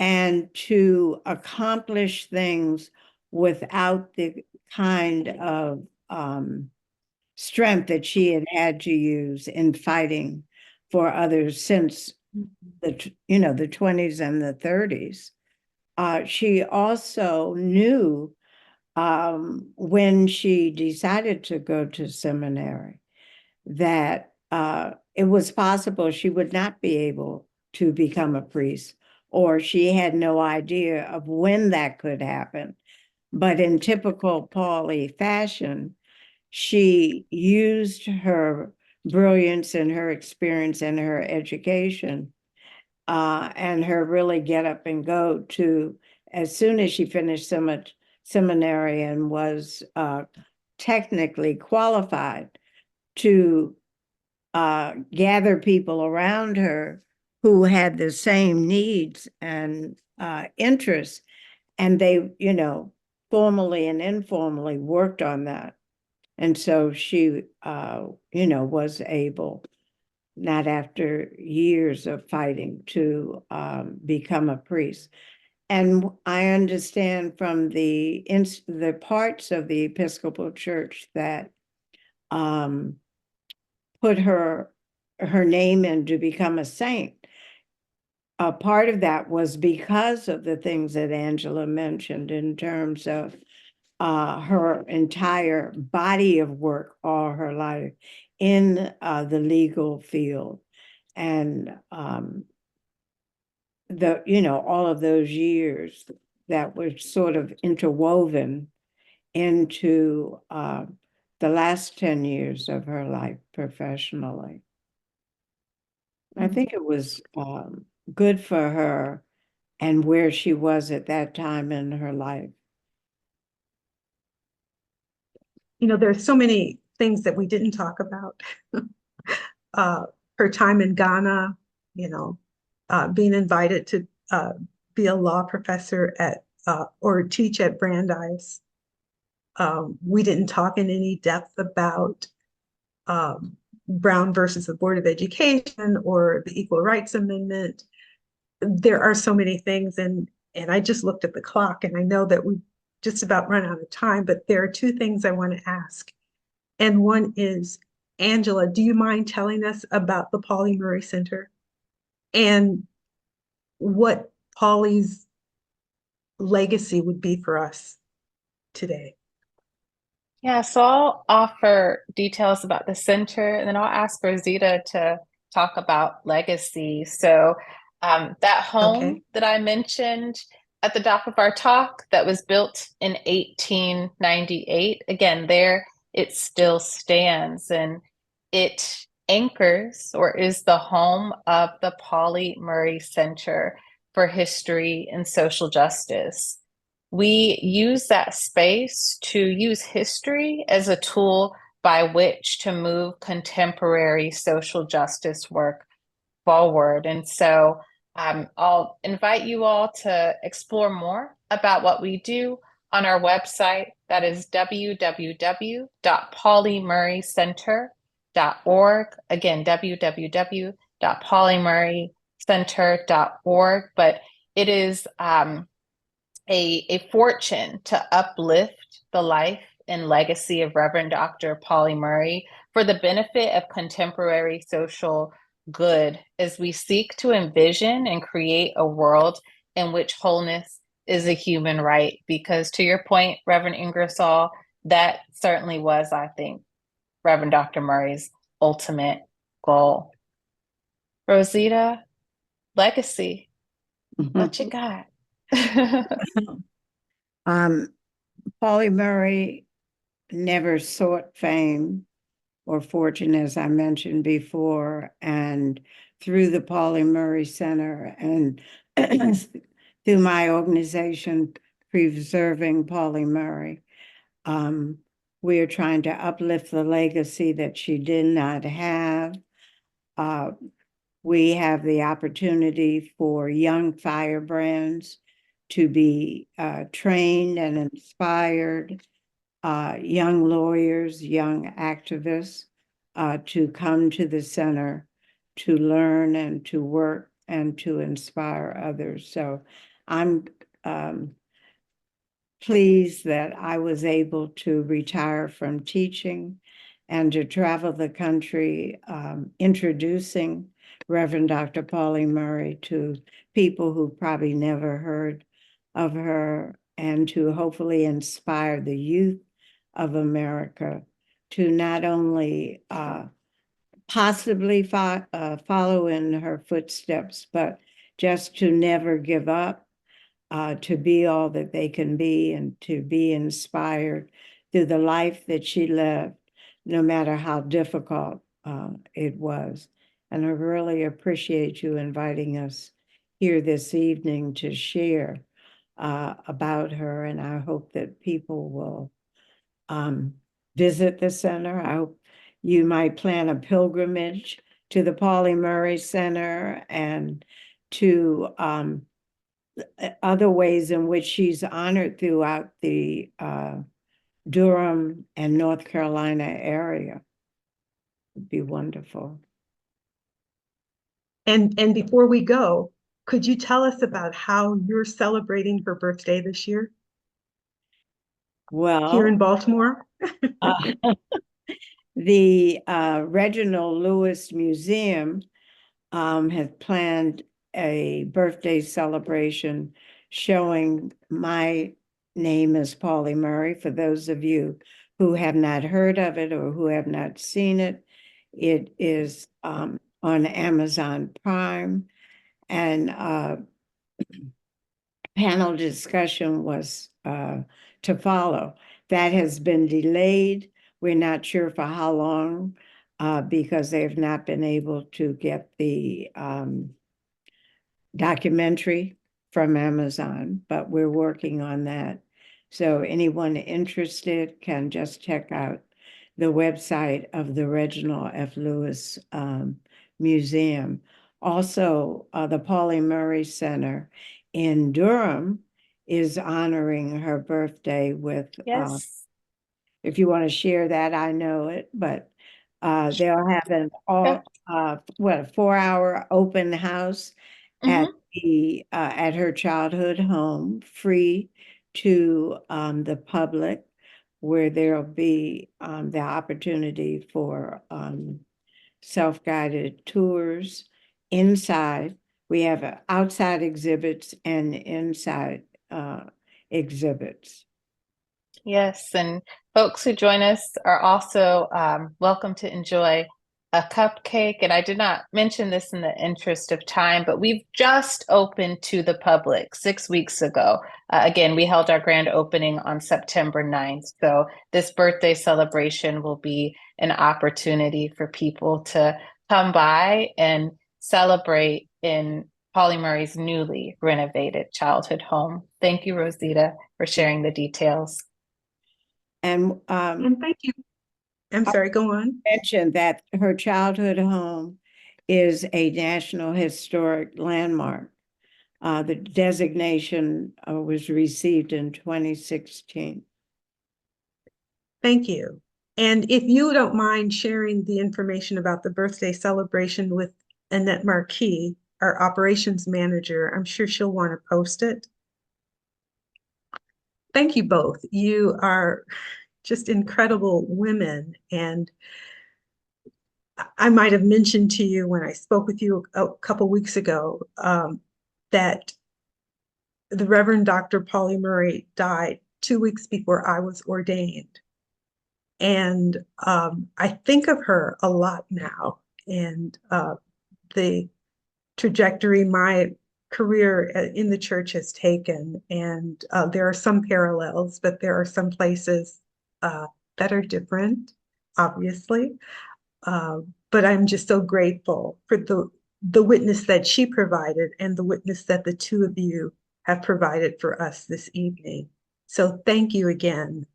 and to accomplish things without the kind of strength that she had had to use in fighting for others since the 20s and the 30s. She also knew when she decided to go to seminary that it was possible she would not be able to become a priest, or she had no idea of when that could happen. But in typical Pauli fashion, she used her brilliance and her experience and her education and her really get up and go to, as soon as she finished seminary and was technically qualified, to gather people around her who had the same needs and interests, and they, formally and informally worked on that. And so she, was able, not after years of fighting, to become a priest. And I understand from the parts of the Episcopal Church that put her name in to become a saint. A part of that was because of the things that Angela mentioned in terms of her entire body of work all her life in the legal field, and all of those years that were sort of interwoven into the last 10 years of her life professionally. I think it was good for her and where she was at that time in her life. There's so many things that we didn't talk about. Her time in Ghana, being invited to be a law professor at or teach at Brandeis. We didn't talk in any depth about Brown versus the Board of Education or the Equal Rights Amendment. There are so many things, and I just looked at the clock, and I know that we just about run out of time, but there are two things I want to ask. And one is, Angela, do you mind telling us about the Pauli Murray Center and what Pauli's legacy would be for us today? Yeah, so I'll offer details about the center, and then I'll ask Rosita to talk about legacy. So That home Okay. that I mentioned at the dock of our talk that was built in 1898, again, there it still stands, and it anchors or is the home of the Pauli Murray Center for History and Social Justice. We use that space to use history as a tool by which to move contemporary social justice work forward. And so I'll invite you all to explore more about what we do on our website. That is www.paulymurraycenter.org. Again, www.paulymurraycenter.org. But it is a fortune to uplift the life and legacy of Reverend Dr. Pauli Murray for the benefit of contemporary social good as we seek to envision and create a world in which wholeness is a human right. Because to your point, Reverend Ingersoll, that certainly was, I think, Reverend Dr. Murray's ultimate goal. Rosita, legacy, what you got? Pauli Murray never sought fame or fortune, as I mentioned before, and through the Pauli Murray Center and through my organization, Preserving Pauli Murray, we are trying to uplift the legacy that she did not have. We have the opportunity for young firebrands to be trained and inspired, young lawyers, young activists to come to the center to learn and to work and to inspire others. So I'm pleased that I was able to retire from teaching and to travel the country introducing Reverend Dr. Pauli Murray to people who probably never heard of her, and to hopefully inspire the youth of America to not only possibly follow in her footsteps, but just to never give up, to be all that they can be, and to be inspired through the life that she lived, no matter how difficult it was. And I really appreciate you inviting us here this evening to share about her. And I hope that people will visit the center. I hope you might plan a pilgrimage to the Pauli Murray Center and to other ways in which she's honored throughout the Durham and North Carolina area. It'd be wonderful. And before we go, could you tell us about how you're celebrating her birthday this year Well, here in Baltimore? The Reginald Lewis Museum has planned a birthday celebration showing my name as Pauli Murray. For those of you who have not heard of it or who have not seen it, it is on Amazon Prime, and panel discussion was to follow. That has been delayed. We're not sure for how long because they have not been able to get the documentary from Amazon, but we're working on that. So anyone interested can just check out the website of the Reginald F. Lewis Museum. Also, the Pauli Murray Center in Durham is honoring her birthday with, Yes. if you want to share that, I know it, but they'll have an a 4-hour open house at the at her childhood home, free to the public, where there'll be the opportunity for self-guided tours inside. We have outside exhibits and inside exhibits. Yes, and folks who join us are also welcome to enjoy a cupcake. And I did not mention this in the interest of time, but we've just opened to the public 6 weeks ago. Again, we held our grand opening on September 9th. So this birthday celebration will be an opportunity for people to come by and celebrate in Pauli Murray's newly renovated childhood home. Thank you, Rosita, for sharing the details. And And thank you. I'm sorry, go on. mentioned that her childhood home is a National Historic Landmark. The designation was received in 2016. Thank you. And if you don't mind sharing the information about the birthday celebration with Annette Marquis, our operations manager, I'm sure she'll want to post it. Thank you both. You are just incredible women. And I might have mentioned to you when I spoke with you a couple weeks ago that the Reverend Dr. Pauli Murray died 2 weeks before I was ordained. And I think of her a lot now, and the trajectory my career in the church has taken. And there are some parallels, but there are some places that are different, obviously. But I'm just so grateful for the witness that she provided and the witness that the two of you have provided for us this evening. So thank you again.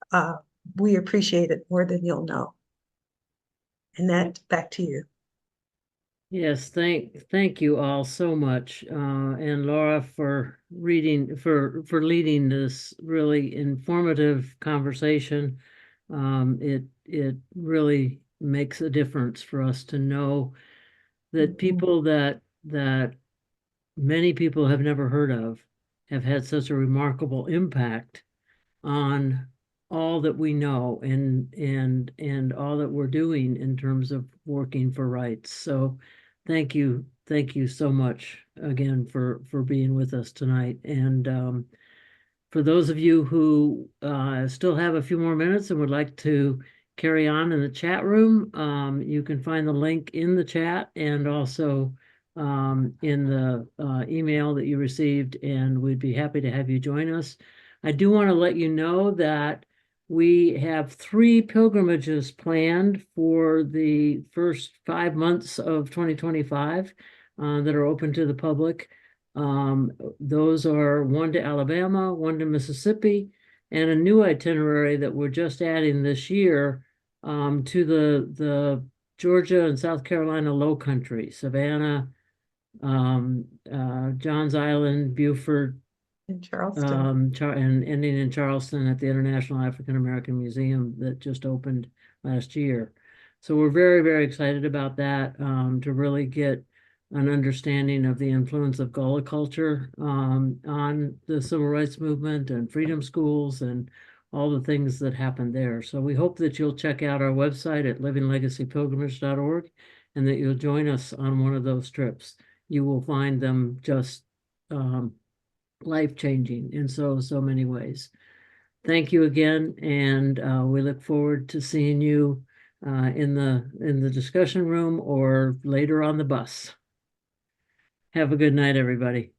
We appreciate it more than you'll know. Annette, back to you. Yes, thank you all so much, and Laura for leading this really informative conversation. It really makes a difference for us to know that people that many people have never heard of have had such a remarkable impact on all that we know and all that we're doing in terms of working for rights. So thank you so much again for being with us tonight. And for those of you who still have a few more minutes and would like to carry on in the chat room, you can find the link in the chat and also in the email that you received, and we'd be happy to have you join us. I do want to let you know that we have 3 pilgrimages planned for the first 5 months of 2025 that are open to the public. Those are one to Alabama, one to Mississippi, and a new itinerary that we're just adding this year to the Georgia and South Carolina Low Country, Savannah, Johns Island, Beaufort, In Charleston. and ending in Charleston at the International African American Museum that just opened last year. So we're very, very excited about that, to really get an understanding of the influence of Gullah culture on the civil rights movement and freedom schools and all the things that happened there. So we hope that you'll check out our website at livinglegacykilgrimage.org and that you'll join us on one of those trips. You will find them just life-changing in so many ways. Thank you again, and we look forward to seeing you in the discussion room or later on the bus. Have a good night, everybody.